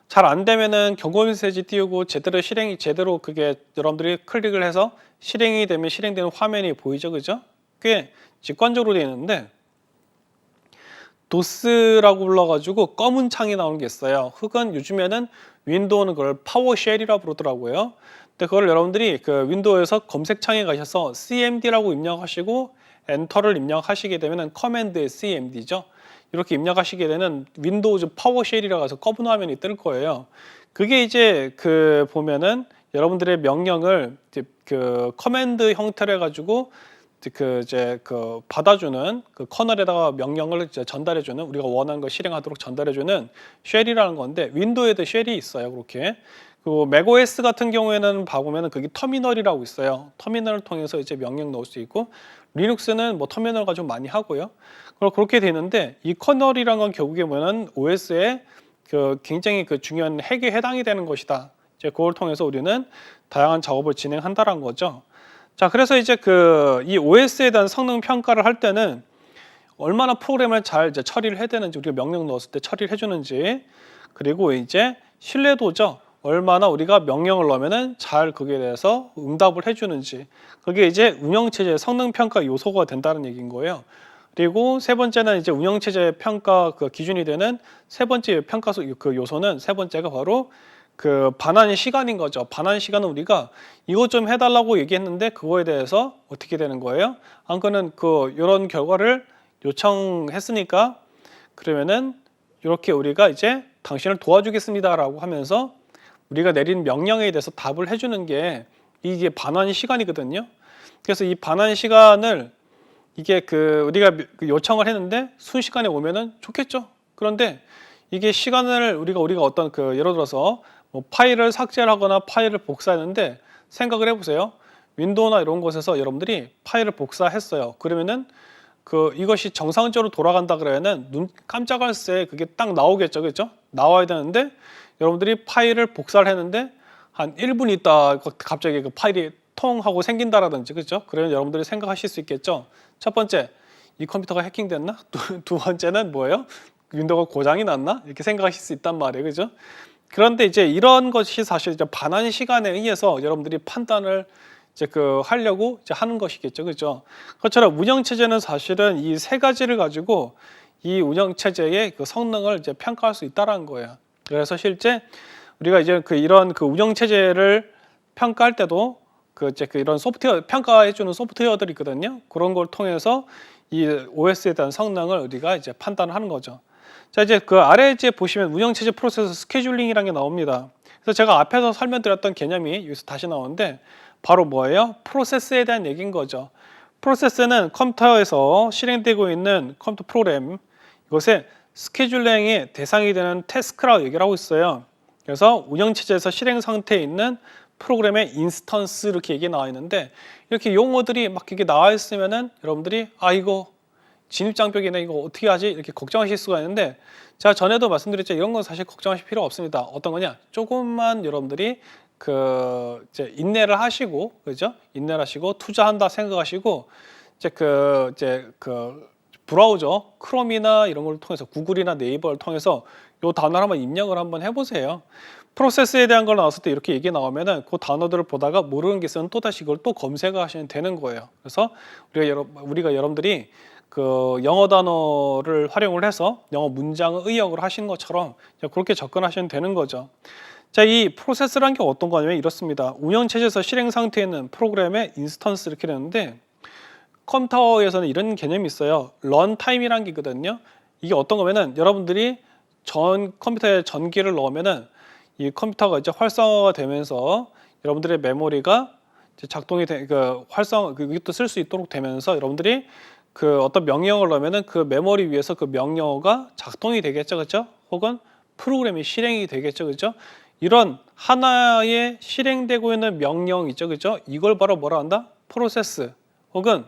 잘 안 되면은 경고 메시지 띄우고 제대로 그게 여러분들이 클릭을 해서 실행이 되면 실행되는 화면이 보이죠, 그죠? 꽤 직관적으로 되어 있는데 도스라고 불러가지고 검은 창이 나오는 게 있어요. 혹은 요즘에는 윈도우는 그걸 파워쉘이라고 부르더라고요. 근데 그걸 여러분들이 그 윈도우에서 검색창에 가셔서 cmd라고 입력하시고 엔터를 입력하시게 되면은 커맨드의 cmd죠. 이렇게 입력하시게 되는 윈도우즈 파워쉘이라고 해서 검은 화면이 뜰 거예요. 그게 이제 그 보면은 여러분들의 명령을 그 커맨드 형태로 해가지고 그 받아주는 그 커널에다가 명령을 이제 전달해주는 우리가 원하는 걸 실행하도록 전달해주는 쉘이라는 건데 윈도우에도 쉘이 있어요. 그렇게. 그리고 맥OS 같은 경우에는 봐보면 거기 터미널이라고 있어요. 터미널을 통해서 이제 명령 넣을 수 있고 리눅스는 뭐 터미널 가지고 많이 하고요. 그렇게 되는데 이 커널이란 건 결국에 보면 OS의 그 굉장히 그 중요한 핵에 해당이 되는 것이다. 이제 그걸 통해서 우리는 다양한 작업을 진행한다는 거죠. 자, 그래서 이제 이 OS에 대한 성능 평가를 할 때는 얼마나 프로그램을 잘 이제 처리를 해야 되는지 우리가 명령 넣었을 때 처리를 해주는지 그리고 이제 신뢰도죠. 얼마나 우리가 명령을 넣으면은 잘 거기에 대해서 응답을 해주는지 그게 이제 운영체제의 성능 평가 요소가 된다는 얘기인 거예요. 그리고 세 번째는 이제 운영체제 평가 그 기준이 되는 세 번째 평가 그 요소는 세 번째가 바로 그 반환 시간인 거죠. 반환 시간은 우리가 이것 좀 해달라고 얘기했는데 그거에 대해서 어떻게 되는 거예요? 그거는 이런 결과를 요청했으니까 그러면은 이렇게 우리가 이제 당신을 도와주겠습니다라고 하면서 우리가 내린 명령에 대해서 답을 해주는 게 이게 반환 시간이거든요. 그래서 이 반환 시간을 이게 우리가 요청을 했는데 순식간에 오면은 좋겠죠. 그런데 이게 시간을 우리가 어떤 예를 들어서 뭐 파일을 삭제를 하거나 파일을 복사했는데 생각을 해보세요. 윈도우나 이런 곳에서 여러분들이 파일을 복사했어요. 그러면은 이것이 정상적으로 돌아간다 그러면은 눈 깜짝할 새 그게 딱 나오겠죠, 그렇죠? 나와야 되는데 여러분들이 파일을 복사를 했는데 한 1분 있다 갑자기 그 파일이 통 하고 생긴다라든지 그렇죠? 그러면 여러분들이 생각하실 수 있겠죠. 첫 번째, 이 컴퓨터가 해킹됐나? 두 번째는 뭐예요? 윈도우가 고장이 났나? 이렇게 생각하실 수 있단 말이에요, 그렇죠? 그런데 이제 이런 것이 사실 이제 반환 시간에 의해서 여러분들이 판단을 이제 하려고 이제 하는 것이겠죠, 그렇죠? 그것처럼 운영 체제는 사실은 이 세 가지를 가지고 이 운영 체제의 그 성능을 이제 평가할 수 있다라는 거예요. 그래서 실제 우리가 이제 이런 운영 체제를 평가할 때도 이런 소프트웨어 평가해주는 소프트웨어들이 있거든요. 그런 걸 통해서 이 OS에 대한 성능을 우리가 이제 판단을 하는 거죠. 자, 이제 아래에 이제 보시면 운영체제 프로세스 스케줄링이라는 게 나옵니다. 그래서 제가 앞에서 설명드렸던 개념이 여기서 다시 나오는데 바로 뭐예요? 프로세스에 대한 얘기인 거죠. 프로세스는 컴퓨터에서 실행되고 있는 컴퓨터 프로그램 이것의 스케줄링의 대상이 되는 태스크라고 얘기를 하고 있어요. 그래서 운영체제에서 실행 상태에 있는 프로그램의 인스턴스 이렇게 얘기 나와 있는데 이렇게 용어들이 막 이렇게 나와 있으면은 여러분들이 이거 진입장벽이네 이거 어떻게 하지 이렇게 걱정하실 수가 있는데 제가 전에도 말씀드렸죠. 이런 건 사실 걱정하실 필요 없습니다. 어떤 거냐? 조금만 여러분들이 이제 인내를 하시고 그죠? 인내를 하시고 투자한다 생각하시고 이제 브라우저 크롬이나 이런 걸 통해서 구글이나 네이버를 통해서 요 단어를 한번 입력을 한번 해보세요. 프로세스에 대한 걸 나왔을 때 이렇게 얘기 나오면은 그 단어들을 보다가 모르는 게 있으면 또 다시 이걸 또 검색하시면 되는 거예요. 그래서 우리가 여러분들이 영어 단어를 활용을 해서 영어 문장을 의역을 하시는 것처럼 그렇게 접근하시면 되는 거죠. 자, 이 프로세스라는 게 어떤 거냐면 이렇습니다. 운영체제에서 실행 상태에 있는 프로그램의 인스턴스 이렇게 되는데 컴퓨터에서는 이런 개념이 있어요. 런타임이라는 게 있거든요. 이게 어떤 거면은 여러분들이 컴퓨터에 전기를 넣으면은 이 컴퓨터가 이제 활성화가 되면서 여러분들의 메모리가 이제 작동이 이것도 쓸 수 있도록 되면서 여러분들이 그 어떤 명령을 넣으면은 그 메모리 위에서 그 명령어가 작동이 되겠죠, 그렇죠? 혹은 프로그램이 실행이 되겠죠, 그렇죠? 이런 하나의 실행되고 있는 명령 있죠, 그렇죠? 이걸 바로 뭐라 한다? 프로세스 혹은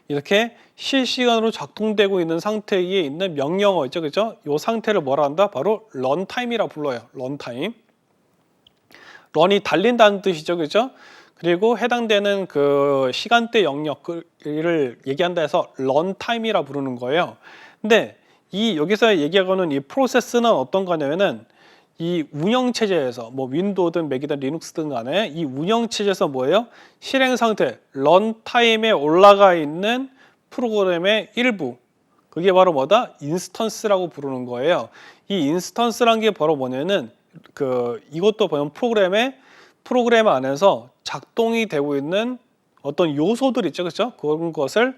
이렇게 실시간으로 작동되고 있는 상태에 있는 명령어 있죠, 그렇죠? 이 상태를 뭐라 한다? 바로 런타임이라 불러요. 런타임. 런이 달린다는 뜻이죠, 그렇죠? 그리고 해당되는 그 시간대 영역을 얘기한다 해서 런타임이라 부르는 거예요. 근데 여기서 얘기하고는 이 프로세스는 어떤 거냐면은 이 운영체제에서 뭐 윈도우든 맥이든 리눅스든 간에 이 운영체제에서 뭐예요? 실행 상태, 런타임에 올라가 있는 프로그램의 일부. 그게 바로 뭐다? 인스턴스라고 부르는 거예요. 이 인스턴스란 게 바로 뭐냐면 이것도 보면 프로그램 안에서 작동이 되고 있는 어떤 요소들 있죠, 그렇죠? 그런 것을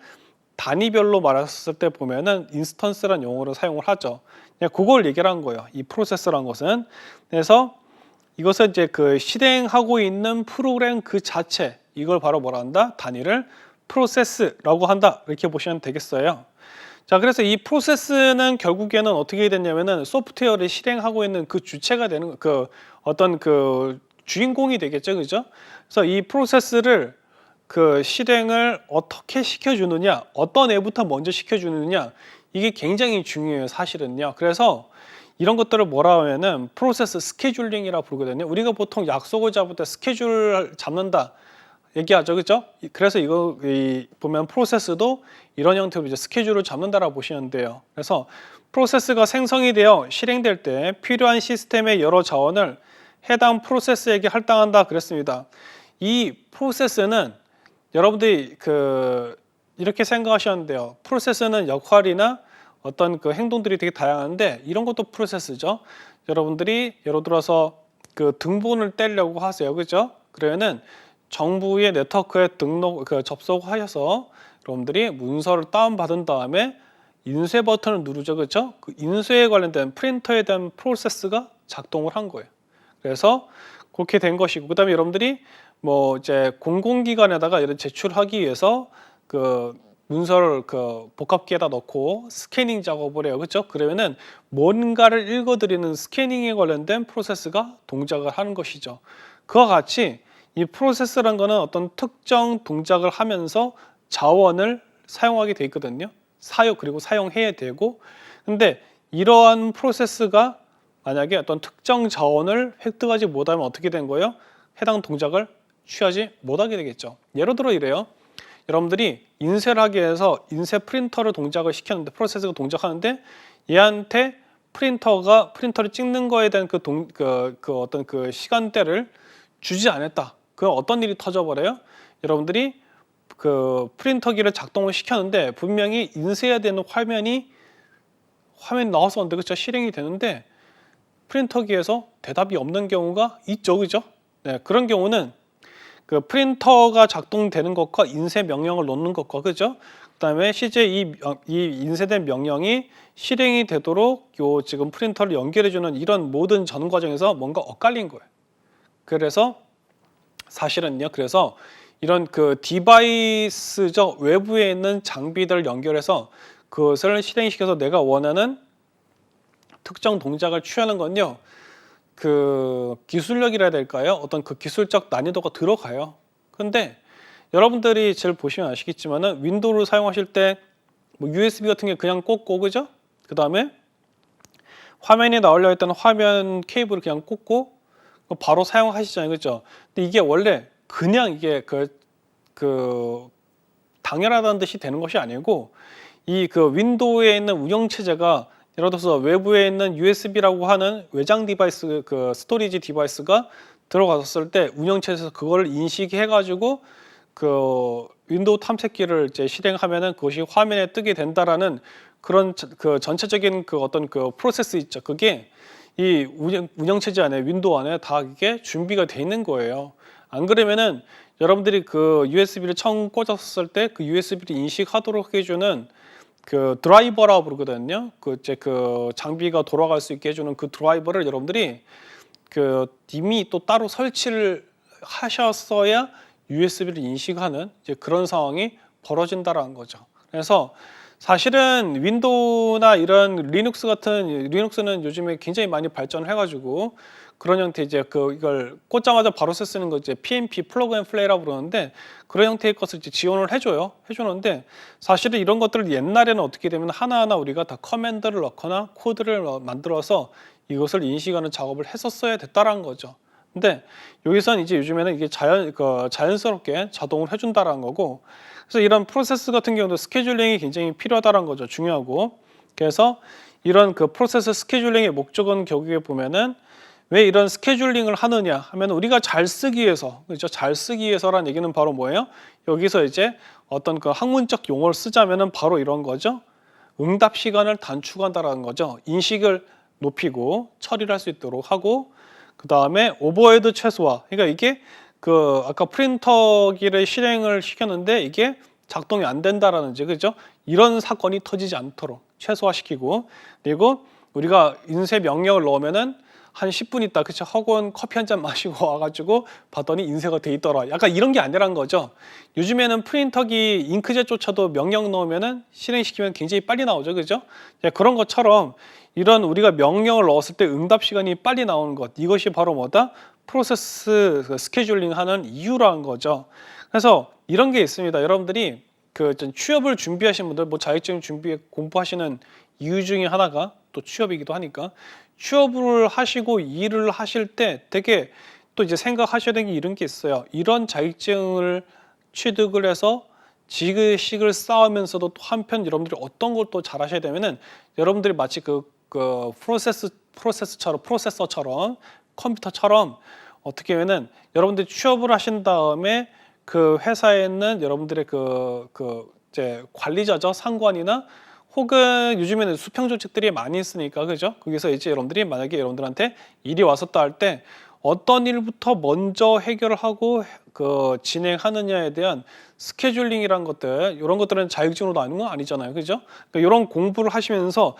단위별로 말했을 때 보면은 인스턴스란 용어를 사용을 하죠. 그냥 그걸 얘기를 한 거예요. 이 프로세스란 것은. 그래서 이것을 이제 그 실행하고 있는 프로그램 그 자체, 이걸 바로 뭐라 한다? 단위를 프로세스라고 한다. 이렇게 보시면 되겠어요. 자, 그래서 이 프로세스는 결국에는 어떻게 됐냐면은 소프트웨어를 실행하고 있는 그 주체가 되는 그 어떤 그 주인공이 되겠죠, 그죠? 그래서 이 프로세스를 그 실행을 어떻게 시켜주느냐, 어떤 애부터 먼저 시켜주느냐, 이게 굉장히 중요해요, 사실은요. 그래서 이런 것들을 뭐라 하면은 프로세스 스케줄링이라고 부르거든요. 우리가 보통 약속을 잡을 때 스케줄 잡는다 얘기하죠, 그죠? 그래서 이거 보면 프로세스도 이런 형태로 이제 스케줄을 잡는다라고 보시면 돼요. 그래서 프로세스가 생성이 되어 실행될 때 필요한 시스템의 여러 자원을 해당 프로세스에게 할당한다 그랬습니다. 이 프로세스는 여러분들이 이렇게 생각하시면 돼요. 프로세스는 역할이나 어떤 그 행동들이 되게 다양한데 이런 것도 프로세스죠. 여러분들이 예를 들어서 그 등본을 떼려고 하세요, 그죠? 그러면은 정부의 네트워크에 접속하셔서 여러분들이 문서를 다운받은 다음에 인쇄 버튼을 누르죠, 그렇죠? 그 인쇄에 관련된 프린터에 대한 프로세스가 작동을 한 거예요. 그래서 그렇게 된 것이고, 그다음에 여러분들이 뭐 이제 공공기관에다가 이런 제출하기 위해서 그 문서를 그 복합기에다 넣고 스캐닝 작업을 해요, 그렇죠? 그러면은 뭔가를 읽어드리는 스캐닝에 관련된 프로세스가 동작을 하는 것이죠. 그와 같이 이 프로세스라는 거는 어떤 특정 동작을 하면서 자원을 사용하게 돼 있거든요. 그리고 사용해야 되고. 근데 이러한 프로세스가 만약에 어떤 특정 자원을 획득하지 못하면 어떻게 된 거예요? 해당 동작을 취하지 못하게 되겠죠. 예를 들어 이래요. 여러분들이 인쇄를 하기 위해서 인쇄 프린터를 동작을 시켰는데 프로세스가 동작하는데 얘한테 프린터를 찍는 거에 대한 어떤 그 시간대를 주지 않았다. 그럼 어떤 일이 터져버려요? 여러분들이 그 프린터기를 작동을 시켰는데 분명히 인쇄해야 되는 화면이 나와서 왔는데 그렇죠? 실행이 되는데 프린터기에서 대답이 없는 경우가 있죠, 그죠? 네, 그런 경우는 그 프린터가 작동되는 것과 인쇄 명령을 넣는 것과 그죠? 그다음에 실제 이 인쇄된 명령이 실행이 되도록 지금 프린터를 연결해주는 이런 모든 전 과정에서 뭔가 엇갈린 거예요. 그래서 사실은요. 그래서 이런 그 디바이스적 외부에 있는 장비들을 연결해서 그것을 실행시켜서 내가 원하는 특정 동작을 취하는 건요. 그 기술력이라 해야 될까요? 어떤 그 기술적 난이도가 들어가요. 근데 여러분들이 제일 보시면 아시겠지만은 윈도우를 사용하실 때 뭐 USB 같은 게 그냥 꽂고 그죠? 그 다음에 화면에 나오려 했던 화면 케이블을 그냥 꽂고 바로 사용하시잖아요, 그렇죠? 근데 이게 원래 그냥 이게 당연하다는 듯이 되는 것이 아니고 이 그 윈도우에 있는 운영 체제가 예를 들어서 외부에 있는 USB라고 하는 외장 디바이스 그 스토리지 디바이스가 들어갔을 때 운영 체제에서 그걸 인식해 가지고 그 윈도우 탐색기를 이제 실행하면은 그것이 화면에 뜨게 된다라는 그런 그 전체적인 그 어떤 그 프로세스 있죠. 그게 이 운영 체제 안에 윈도우 안에 다 이게 준비가 돼 있는 거예요. 안 그러면은 여러분들이 그 USB를 처음 꽂았을 때 그 USB를 인식하도록 해주는 그 드라이버라고 부르거든요. 그 이제 그 장비가 돌아갈 수 있게 해주는 그 드라이버를 여러분들이 그 이미 또 따로 설치를 하셨어야 USB를 인식하는 이제 그런 상황이 벌어진다라는 거죠. 그래서 사실은 윈도우나 이런 리눅스 같은 리눅스는 요즘에 굉장히 많이 발전을 해가지고 그런 형태 이제 그 이걸 꽂자마자 바로 쓰는 거 이제 PnP 플러그 앤 플레이라고 그러는데 그런 형태의 것을 이제 지원을 해주는데 사실은 이런 것들을 옛날에는 어떻게 되면 하나하나 우리가 다 커맨드를 넣거나 코드를 만들어서 이것을 인식하는 작업을 했었어야 됐다라는 거죠. 근데 여기선 이제 요즘에는 이게 자연스럽게 자동으로 해준다라는 거고, 그래서 이런 프로세스 같은 경우도 스케줄링이 굉장히 필요하다는 거죠. 중요하고. 그래서 이런 그 프로세스 스케줄링의 목적은 결국에 보면은 왜 이런 스케줄링을 하느냐 하면 우리가 잘 쓰기 위해서, 그렇죠? 잘 쓰기 위해서란 얘기는 바로 뭐예요? 여기서 이제 어떤 그 학문적 용어를 쓰자면은 바로 이런 거죠. 응답 시간을 단축한다라는 거죠. 인식을 높이고 처리를 할 수 있도록 하고, 그 다음에 오버헤드 최소화. 그러니까 이게 그 아까 프린터기를 실행을 시켰는데 이게 작동이 안 된다라는지, 그죠? 이런 사건이 터지지 않도록 최소화시키고, 그리고 우리가 인쇄 명령을 넣으면은 한 10분 있다, 그쵸? 학원 커피 한 잔 마시고 와가지고 봤더니 인쇄가 돼 있더라. 약간 이런 게 아니라는 거죠. 요즘에는 프린터기 잉크젯조차도 명령 넣으면은 실행시키면 굉장히 빨리 나오죠, 그죠? 그런 것처럼 이런 우리가 명령을 넣었을 때 응답 시간이 빨리 나오는 것, 이것이 바로 뭐다? 프로세스 스케줄링 하는 이유라는 거죠. 그래서 이런 게 있습니다. 여러분들이 그 취업을 준비하시는 분들, 뭐 자격증 준비 공부하시는 이유 중에 하나가 또 취업이기도 하니까, 취업을 하시고 일을 하실 때 되게 또 이제 생각하셔야 되는 게 이런 게 있어요. 이런 자격증을 취득을 해서 지식을 쌓으면서도 또 한편 여러분들이 어떤 걸 또 잘하셔야 되면은, 여러분들이 마치 그 프로세서처럼 컴퓨터처럼 어떻게 하면은 여러분들이 취업을 하신 다음에 그 회사에 있는 여러분들의 이제 관리자죠, 상관이나 혹은 요즘에는 수평 조직들이 많이 있으니까, 그죠? 거기서 이제 여러분들이 만약에 여러분들한테 일이 왔었다 할 때 어떤 일부터 먼저 해결을 하고 그 진행하느냐에 대한 스케줄링이란 것들, 이런 것들은 자격증으로 나오는 건 아니잖아요, 그죠? 그러니까 이런 공부를 하시면서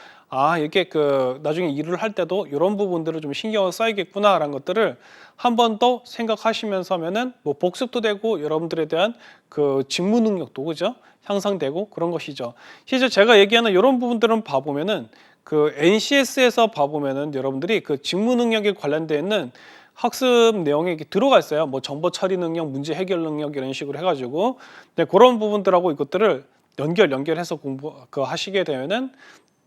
이렇게 그 나중에 일을 할 때도 이런 부분들을 좀 신경을 써야겠구나라는 것들을 한 번 더 생각하시면서 하면은 뭐 복습도 되고 여러분들에 대한 그 직무 능력도, 그죠? 향상되고 그런 것이죠. 실제 제가 얘기하는 이런 부분들은 봐보면은 그 NCS에서 봐보면은 여러분들이 그 직무 능력에 관련되어 있는 학습 내용에 이렇게 들어가 있어요. 뭐 정보 처리 능력, 문제 해결 능력 이런 식으로 해가지고, 네, 그런 부분들하고 이것들을 연결해서 하시게 되면은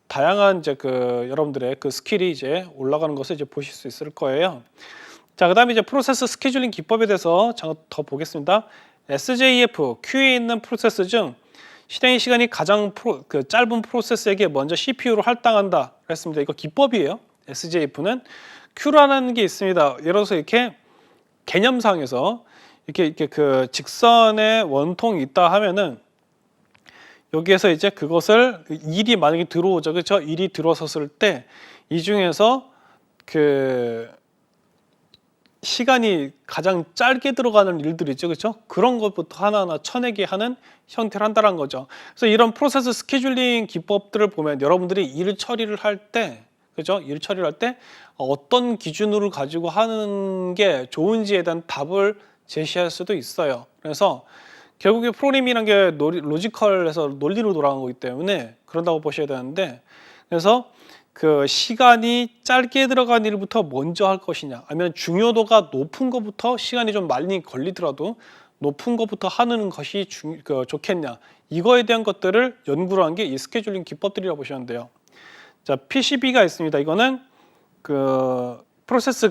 다양한 이제 그 여러분들의 그 스킬이 이제 올라가는 것을 이제 보실 수 있을 거예요. 자, 그다음에 이제 프로세스 스케줄링 기법에 대해서 잠깐 더 보겠습니다. SJF, Q에 있는 프로세스 중 실행 시간이 가장 짧은 프로세스에게 먼저 CPU로 할당한다 그랬습니다. 이거 기법이에요. SJF는 Q라는 게 있습니다. 예를 들어서 이렇게 개념상에서 이렇게 그 직선의 원통이 있다 하면은 여기에서 이제 그것을 일이 만약에 들어오죠, 그렇죠? 일이 들어섰을 때 이 중에서 그 시간이 가장 짧게 들어가는 일들이죠, 그렇죠? 그런 것부터 하나하나 쳐내게 하는 형태를 한다는 거죠. 그래서 이런 프로세스 스케줄링 기법들을 보면 여러분들이 일 처리를 할 때, 그죠? 일 처리를 할 때 어떤 기준으로 가지고 하는 게 좋은지에 대한 답을 제시할 수도 있어요. 그래서 결국에 프로그래밍이라는 게 로지컬해서 논리로 돌아가는 거기 때문에 그런다고 보셔야 되는데, 그래서 그 시간이 짧게 들어간 일부터 먼저 할 것이냐, 아니면 중요도가 높은 것부터 시간이 좀 많이 걸리더라도 높은 것부터 하는 것이 좋겠냐, 이거에 대한 것들을 연구를 한 게 이 스케줄링 기법들이라고 보시면 돼요. 자, PCB가 있습니다. 이거는 그 프로세스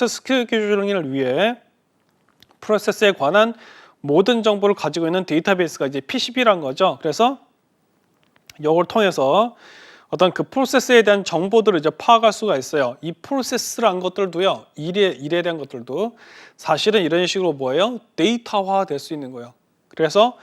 스케줄링을 위해 프로세스에 관한 모든 정보를 가지고 있는 데이터베이스가 이제 PCB란 거죠. 그래서 이걸 통해서 어떤 그 프로세스에 대한 정보들을 이제 파악할 수가 있어요. 이 프로세스란 것들도요, 일에 대한 것들도 사실은 이런 식으로 뭐예요? 데이터화 될 수 있는 거예요. 그래서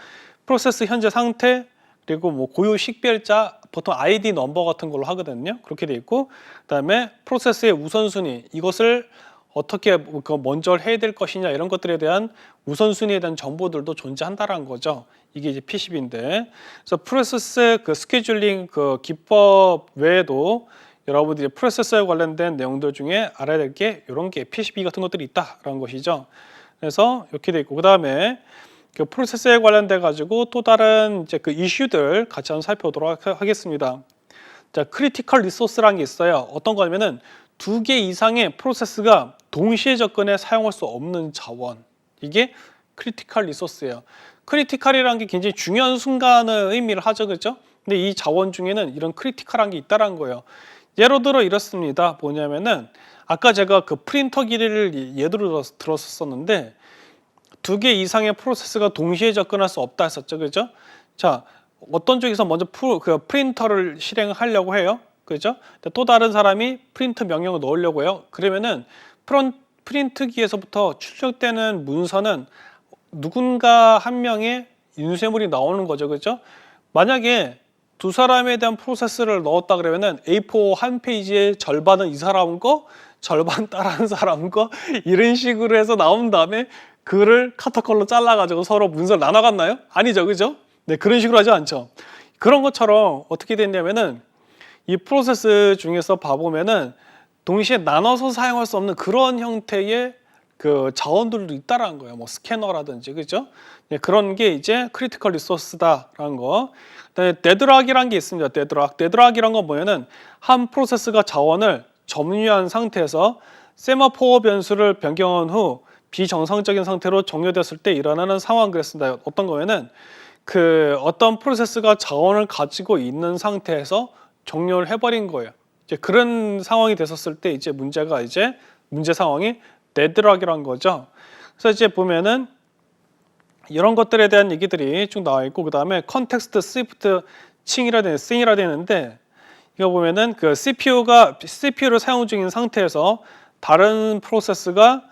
프로세스 현재 상태, 그리고 뭐 고유 식별자, 보통 아이디 넘버 같은 걸로 하거든요. 그렇게 돼 있고, 그다음에 프로세스의 우선순위, 이것을 어떻게 그 먼저 해야 될 것이냐 이런 것들에 대한 우선순위에 대한 정보들도 존재한다라는 거죠. 이게 이제 P10인데, 그래서 프로세스 그 스케줄링 그 기법 외에도 여러분들이 프로세서에 관련된 내용들 중에 알아야 될 게 이런 게 P12 같은 것들이 있다라는 것이죠. 그래서 이렇게 돼 있고, 그 다음에 그 프로세서에 관련돼 가지고 또 다른 이제 그 이슈들 같이 한번 살펴보도록 하겠습니다. 자, 크리티컬 리소스라는 게 있어요. 어떤 거냐면은 2개 이상의 프로세스가 동시에 접근해 사용할 수 없는 자원. 이게 크리티컬 리소스예요. 크리티컬이라는 게 굉장히 중요한 순간의 의미를 하죠, 그렇죠? 근데 이 자원 중에는 이런 크리티컬한 게 있다라는 거예요. 예로 들어 이렇습니다. 뭐냐면은 아까 제가 그 프린터 길이를 예로 들었었는데 2개 이상의 프로세스가 동시에 접근할 수 없다 했었죠, 그렇죠? 자, 어떤 쪽에서 먼저 그 프린터를 실행하려고 해요, 그렇죠? 또 다른 사람이 프린트 명령을 넣으려고 해요. 그러면은 프린트기에서부터 출력되는 문서는 누군가 한 명의 인쇄물이 나오는 거죠, 그렇죠? 만약에 두 사람에 대한 프로세스를 넣었다 그러면은 A4 한 페이지의 절반은 이 사람 거, 절반 다른 사람 거 이런 식으로 해서 나온 다음에 그를 카터컬로 잘라가지고 서로 문서를 나눠갔나요? 아니죠, 그죠? 네, 그런 식으로 하지 않죠. 그런 것처럼 어떻게 됐냐면은 이 프로세스 중에서 봐보면은 동시에 나눠서 사용할 수 없는 그런 형태의 그 자원들도 있다라는 거예요. 뭐 스캐너라든지, 그죠? 네, 그런 게 이제 크리티컬 리소스다라는 거. 그다음에 데드락이라는 게 있습니다. 데드락이란 건 뭐냐면 한 프로세스가 자원을 점유한 상태에서 세마포어 변수를 변경한 후 비정상적인 상태로 종료됐을 때 일어나는 상황 그랬습니다. 어떤 거냐면 그 어떤 프로세스가 자원을 가지고 있는 상태에서 종료를 해버린 거예요. 이제 그런 상황이 됐었을 때 이제 문제 상황이 데드락이란 거죠. 그래서 이제 보면은 이런 것들에 대한 얘기들이 쭉 나와 있고, 그 다음에 컨텍스트 스위프트 칭이라 되는데 이거 보면은 그 CPU를 사용 중인 상태에서 다른 프로세스가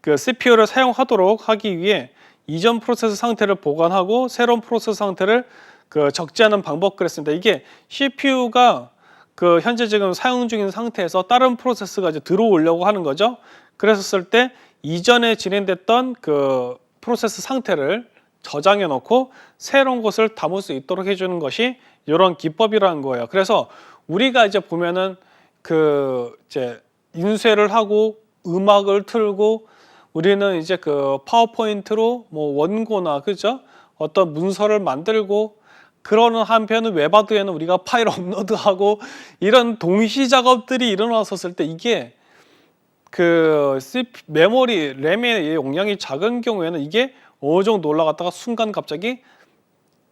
그 CPU를 사용하도록 하기 위해 이전 프로세스 상태를 보관하고 새로운 프로세스 상태를 그 적재하는 방법 그랬습니다. 이게 CPU가 그 현재 지금 사용 중인 상태에서 다른 프로세스가 이제 들어오려고 하는 거죠. 그랬었을 때 이전에 진행됐던 그 프로세스 상태를 저장해 놓고 새로운 것을 담을 수 있도록 해주는 것이 이런 기법이라는 거예요. 그래서 우리가 이제 보면은 그 이제 인쇄를 하고 음악을 틀고 우리는 이제 그 파워포인트로 뭐 원고나 그죠? 어떤 문서를 만들고 그러는 한편은 웹하드에는 우리가 파일 업로드하고 이런 동시 작업들이 일어났었을 때 이게 그 메모리 램의 용량이 작은 경우에는 이게 어느 정도 올라갔다가 순간 갑자기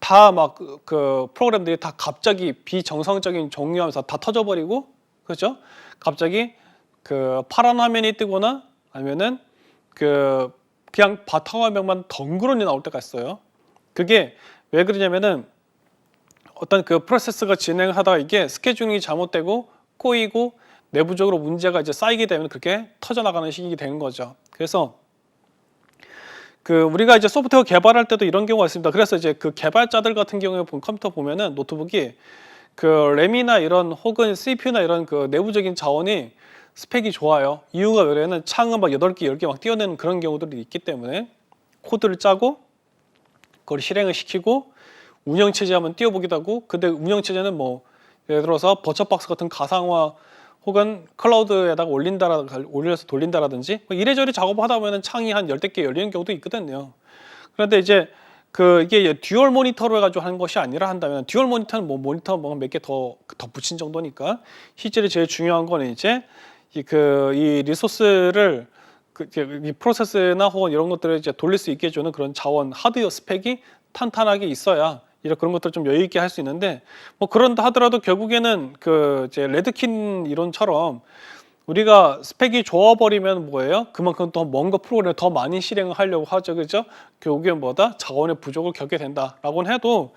다 막 그 프로그램들이 다 갑자기 비정상적인 종료하면서 다 터져버리고 그죠? 갑자기 그 파란 화면이 뜨거나 아니면은 그 그냥 바탕화면만 덩그러니 나올 때가 있어요. 그게 왜 그러냐면은 어떤 그 프로세스가 진행하다가 이게 스케줄링이 잘못되고 꼬이고 내부적으로 문제가 이제 쌓이게 되면 그렇게 터져나가는 식이 되는 거죠. 그래서 그 우리가 이제 소프트웨어 개발할 때도 이런 경우가 있습니다. 그래서 이제 그 개발자들 같은 경우에 컴퓨터 보면은 노트북이 그 램이나 이런 혹은 CPU나 이런 그 내부적인 자원이 스펙이 좋아요. 이유가 왜냐면 창은 막 8개, 10개 막 띄어내는 그런 경우들이 있기 때문에 코드를 짜고 그걸 실행을 시키고 운영체제 한번 띄워보기도 하고 근데 운영체제는 뭐 예를 들어서 버처박스 같은 가상화 혹은 클라우드에다가 올려서 돌린다라든지 뭐 이래저래 작업을 하다 보면 창이 한 10개 열리는 경우도 있거든요. 그런데 이제 그 이게 듀얼 모니터로 해가지고 하는 것이 아니라 한다면 듀얼 모니터는 뭐 모니터 뭐 몇 개 더 붙인 정도니까 실제로 제일 중요한 거는 이제 이 리소스를 이 프로세스나 혹은 이런 것들을 이제 돌릴 수 있게 해주는 그런 자원 하드웨어 스펙이 탄탄하게 있어야 이런 그런 것들 좀 여유 있게 할 수 있는데 뭐 그런다 하더라도 결국에는 그 이제 레드킨 이론처럼 우리가 스펙이 좋아버리면 뭐예요? 그만큼 더 뭔가 프로그램을 더 많이 실행을 하려고 하죠, 그죠? 결국엔 뭐다? 자원의 부족을 겪게 된다라고는 해도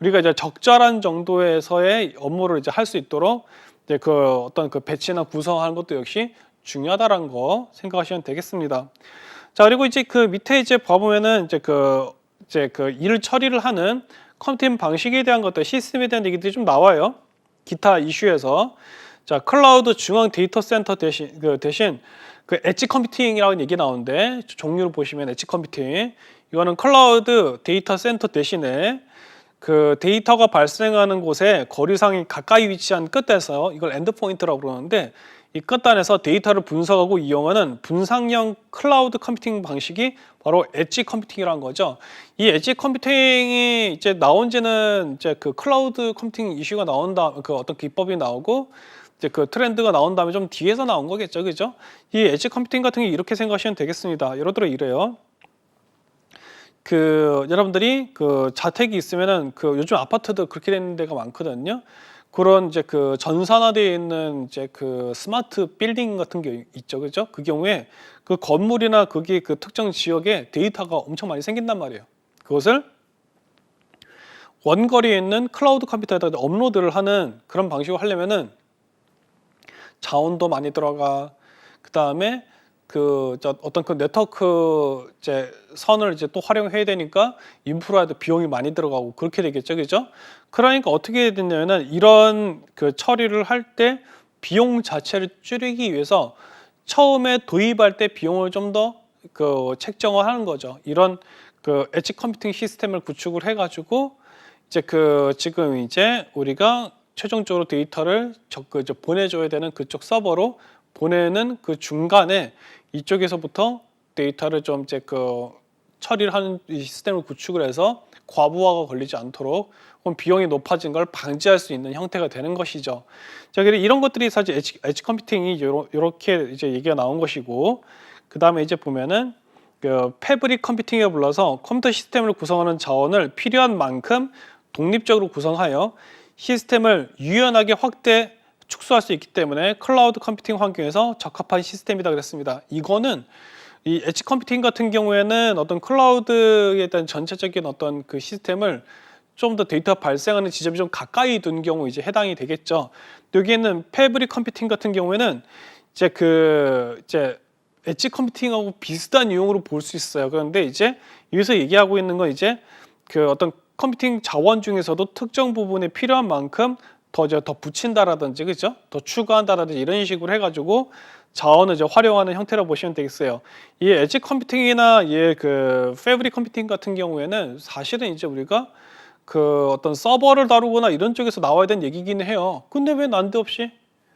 우리가 이제 적절한 정도에서의 업무를 이제 할 수 있도록 이제 그 어떤 그 배치나 구성하는 것도 역시 중요하다라는 거 생각하시면 되겠습니다. 자, 그리고 이제 그 밑에 이제 봐보면은 이제 그 일 처리를 하는 컴퓨팅 방식에 대한 것들, 시스템에 대한 얘기들이 좀 나와요. 기타 이슈에서. 자, 클라우드 중앙 데이터 센터 대신 그 엣지 컴퓨팅이라는 얘기 나오는데 종류를 보시면 엣지 컴퓨팅 이거는 클라우드 데이터 센터 대신에 그 데이터가 발생하는 곳에 거리상이 가까이 위치한 끝에서 이걸 엔드포인트라고 그러는데 이 끝단에서 데이터를 분석하고 이용하는 분산형 클라우드 컴퓨팅 방식이 바로 엣지 컴퓨팅이라는 거죠. 이 엣지 컴퓨팅이 이제 나온 지는 이제 그 클라우드 컴퓨팅 이슈가 나온다, 그 어떤 기법이 나오고 이제 그 트렌드가 나온 다음에 좀 뒤에서 나온 거겠죠, 그죠? 이 엣지 컴퓨팅 같은 게 이렇게 생각하시면 되겠습니다. 예를 들어 이래요. 그 여러분들이 그 자택이 있으면은 그 요즘 아파트도 그렇게 되는 데가 많거든요. 그런 이제 그 전산화되어 있는 이제 그 스마트 빌딩 같은 게 있죠, 그죠? 그 경우에 그 건물이나 거기 그 특정 지역에 데이터가 엄청 많이 생긴단 말이에요. 그것을 원거리에 있는 클라우드 컴퓨터에다 업로드를 하는 그런 방식으로 하려면은 자원도 많이 들어가. 그 다음에 그 어떤 그 네트워크 이제 선을 이제 또 활용해야 되니까 인프라에도 비용이 많이 들어가고 그렇게 되겠죠, 그죠? 그러니까 어떻게 되냐면은 이런 그 처리를 할 때 비용 자체를 줄이기 위해서 처음에 도입할 때 비용을 좀 더 그 책정화하는 거죠. 이런 그 엣지 컴퓨팅 시스템을 구축을 해가지고 이제 그 지금 이제 우리가 최종적으로 데이터를 보내줘야 되는 그쪽 서버로 보내는 그 중간에 이쪽에서부터 데이터를 좀 이제 그 처리를 하는 이 시스템을 구축을 해서 과부하가 걸리지 않도록 혹은 비용이 높아진 걸 방지할 수 있는 형태가 되는 것이죠. 자, 그래서 이런 것들이 사실 엣지 컴퓨팅이 이렇게 이제 얘기가 나온 것이고, 그 다음에 이제 보면은 그 패브릭 컴퓨팅이라 불러서 컴퓨터 시스템을 구성하는 자원을 필요한 만큼 독립적으로 구성하여 시스템을 유연하게 확대 축소할 수 있기 때문에 클라우드 컴퓨팅 환경에서 적합한 시스템이다 그랬습니다. 이거는 이 엣지 컴퓨팅 같은 경우에는 어떤 클라우드에 대한 전체적인 어떤 그 시스템을 좀 더 데이터 발생하는 지점이 좀 가까이 둔 경우 이제 해당이 되겠죠. 여기에는 패브릭 컴퓨팅 같은 경우에는 이제 엣지 컴퓨팅하고 비슷한 유형으로 볼 수 있어요. 그런데 이제 여기서 얘기하고 있는 건 이제 그 어떤 컴퓨팅 자원 중에서도 특정 부분에 필요한 만큼 더 붙인다라든지, 그죠? 더 추가한다라든지 이런 식으로 해가지고 자원을 이제 활용하는 형태라고 보시면 되겠어요. 이 엣지 컴퓨팅이나 그 패브릭 컴퓨팅 같은 경우에는 사실은 이제 우리가 그 어떤 서버를 다루거나 이런 쪽에서 나와야 되는 얘기기는 해요. 근데 왜 난데없이?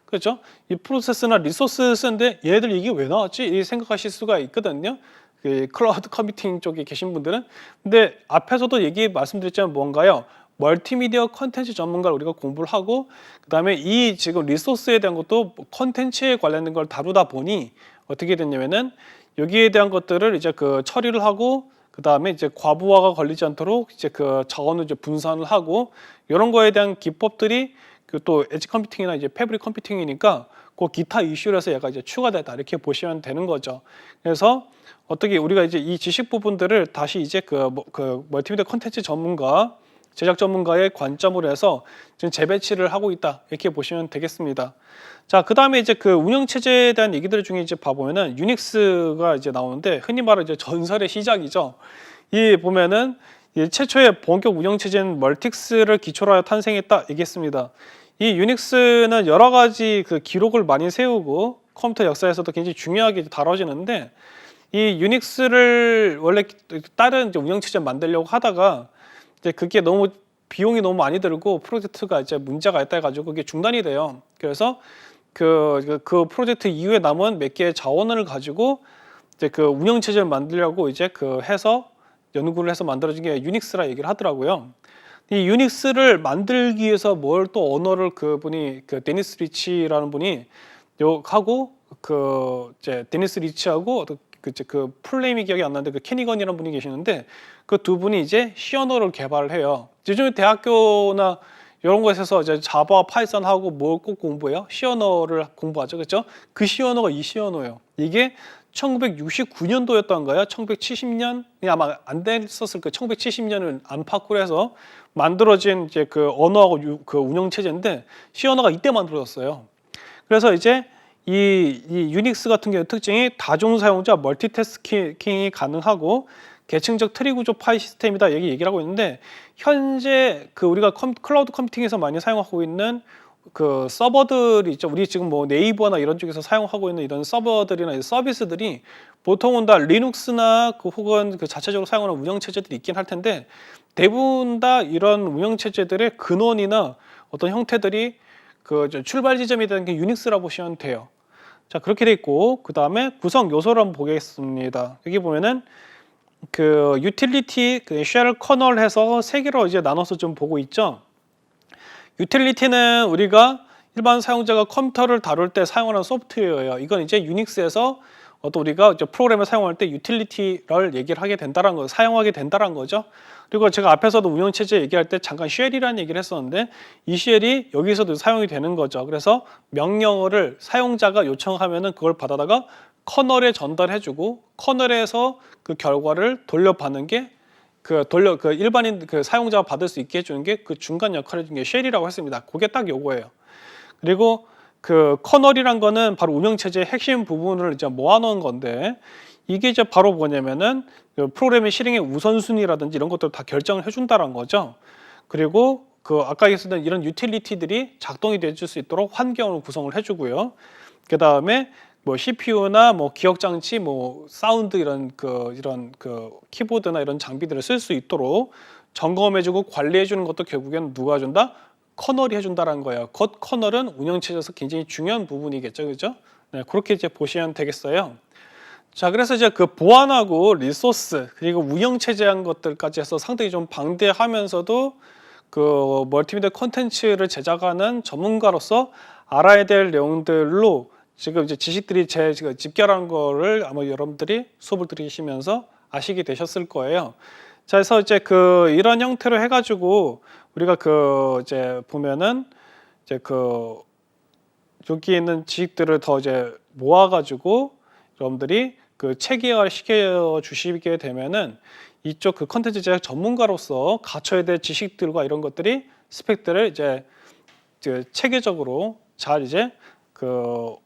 그렇죠? 이 프로세스나 리소스 쓰는데 얘네들 이게 왜 나왔지? 이 생각하실 수가 있거든요. 그 클라우드 컴퓨팅 쪽에 계신 분들은. 근데 앞에서도 말씀드렸지만 뭔가요? 멀티미디어 컨텐츠 전문가를 우리가 공부를 하고, 그 다음에 이 지금 리소스에 대한 것도 컨텐츠에 관련된 걸 다루다 보니 어떻게 됐냐면은 여기에 대한 것들을 이제 그 처리를 하고, 그 다음에 이제 과부하가 걸리지 않도록 이제 그 자원을 이제 분산을 하고, 이런 거에 대한 기법들이 그 또 엣지 컴퓨팅이나 이제 패브릭 컴퓨팅이니까 그 기타 이슈라서 얘가 이제 추가됐다 이렇게 보시면 되는 거죠. 그래서 어떻게 우리가 이제 이 지식 부분들을 다시 이제 그 멀티미디어 컨텐츠 전문가, 제작 전문가의 관점으로 해서 지금 재배치를 하고 있다 이렇게 보시면 되겠습니다. 자, 그 다음에 이제 그 운영 체제에 대한 얘기들 중에 이제 봐보면은 유닉스가 이제 나오는데 흔히 말하는 이제 전설의 시작이죠. 이 보면은 최초의 본격 운영 체제는 멀틱스를 기초로 하여 탄생했다 얘기했습니다. 이 유닉스는 여러 가지 그 기록을 많이 세우고 컴퓨터 역사에서도 굉장히 중요하게 다뤄지는데, 이 유닉스를 원래 다른 이제 운영 체제 만들려고 하다가 이제 그게 너무 비용이 너무 많이 들고 프로젝트가 이제 문제가 있다 해가지고 그게 중단이 돼요. 그래서 그 프로젝트 이후에 남은 몇 개의 자원을 가지고 이제 그 운영 체제를 만들려고 이제 그 해서 연구를 해서 만들어진 게 유닉스라 얘기를 하더라고요. 이 유닉스를 만들기 위해서 뭘 또 언어를 그분이 그 데니스 리치라는 분이 하고 그 이제 데니스 리치하고 그 풀네임이 기억이 안 나는데 그 캐니건이라는 분이 계시는데 그 두 분이 이제 C 언어를 개발을 해요. 요즘에 대학교나 이런 곳에서 이제 자바, 파이썬 하고 뭘 꼭 공부해요? C 언어를 공부하죠, 그렇죠? 그 C 언어가 이 C 언어예요. 이게 1969년도였던가요? 1970년이 아마 안 됐었을 거예요. 1970년을 안팎으로 해서 만들어진 이제 그 언어하고 그 운영 체제인데 C 언어가 이때 만들어졌어요. 그래서 이제 이 유닉스 같은 경우 특징이 다중 사용자 멀티태스킹이 가능하고 계층적 트리 구조 파일 시스템이다 얘기를 하고 있는데, 현재 그 우리가 클라우드 컴퓨팅에서 많이 사용하고 있는 그 서버들이 있죠. 우리 지금 뭐 네이버나 이런 쪽에서 사용하고 있는 이런 서버들이나 이 서비스들이 보통은 다 리눅스나 그 혹은 그 자체적으로 사용하는 운영체제들이 있긴 할 텐데 대부분 다 이런 운영체제들의 근원이나 어떤 형태들이 그 출발 지점이 되는 게 유닉스라고 보시면 돼요. 자, 그렇게 돼 있고 그 다음에 구성 요소를 한번 보겠습니다. 여기 보면은 그 유틸리티, 그 쉘 커널 해서 세 개로 이제 나눠서 좀 보고 있죠. 유틸리티는 우리가 일반 사용자가 컴퓨터를 다룰 때 사용하는 소프트웨어예요. 이건 이제 유닉스에서 어떤 우리가 이제 프로그램을 사용할 때 유틸리티를 얘기를 하게 된다는 거, 사용하게 된다는 거죠. 그리고 제가 앞에서도 운영체제 얘기할 때 잠깐 쉘이라는 얘기를 했었는데 이 쉘이 여기서도 사용이 되는 거죠. 그래서 명령어를 사용자가 요청하면은 그걸 받아다가 커널에 전달해주고 커널에서 그 결과를 돌려받는 게 그 일반인 그 사용자가 받을 수 있게 해주는 게 그 중간 역할을 해주는 게 쉘이라고 했습니다. 그게 딱 요거예요. 그리고 그 커널이란 거는 바로 운영체제의 핵심 부분을 이제 모아놓은 건데 이게 이제 바로 뭐냐면은 그 프로그램의 실행의 우선순위라든지 이런 것들을 다 결정을 해준다는 거죠. 그리고 그 아까 얘기했던 이런 유틸리티들이 작동이 돼줄 수 있도록 환경을 구성을 해주고요. 그 다음에 뭐 CPU나 뭐 기억 장치, 뭐 사운드 이런 그 키보드나 이런 장비들을 쓸 수 있도록 점검해주고 관리해주는 것도 결국엔 누가 해준다? 커널이 해준다는 거예요. 겉 커널은 운영체제에서 굉장히 중요한 부분이겠죠, 그죠? 네, 그렇게 이제 보시면 되겠어요. 자, 그래서 이제 그 보안하고 리소스 그리고 운영체제한 것들까지 해서 상당히 좀 방대하면서도 그 멀티미디어 콘텐츠를 제작하는 전문가로서 알아야 될 내용들로 지금 이제 지식들이 제가 집결한 거를 아마 여러분들이 수업을 들으시면서 아시게 되셨을 거예요. 자, 그래서 이제 그 이런 형태로 해가지고 우리가 그 이제 보면은 이제 그 여기 있는 지식들을 더 이제 모아가지고 여러분들이 그 체계화 시켜 주시게 되면은 이쪽 그 컨텐츠 제작 전문가로서 갖춰야 될 지식들과 이런 것들이 스펙들을 이제 그 체계적으로 잘 이제 그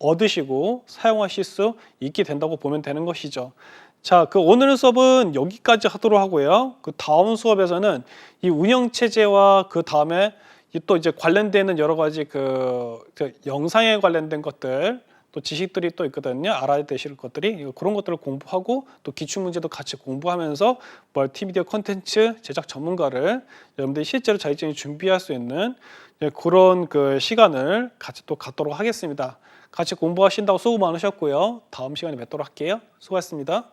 얻으시고 사용하실 수 있게 된다고 보면 되는 것이죠. 자, 그 오늘 수업은 여기까지 하도록 하고요. 그 다음 수업에서는 이 운영 체제와 그 다음에 또 이제 관련되는 여러 가지 그 영상에 관련된 것들 또 지식들이 또 있거든요. 알아야 되실 것들이 그런 것들을 공부하고 또 기출 문제도 같이 공부하면서 멀티미디어 콘텐츠 제작 전문가를 여러분들이 실제로 자격증이 준비할 수 있는 그런 그 시간을 같이 또 갖도록 하겠습니다. 같이 공부하신다고 수고 많으셨고요. 다음 시간에 뵙도록 할게요. 수고하셨습니다.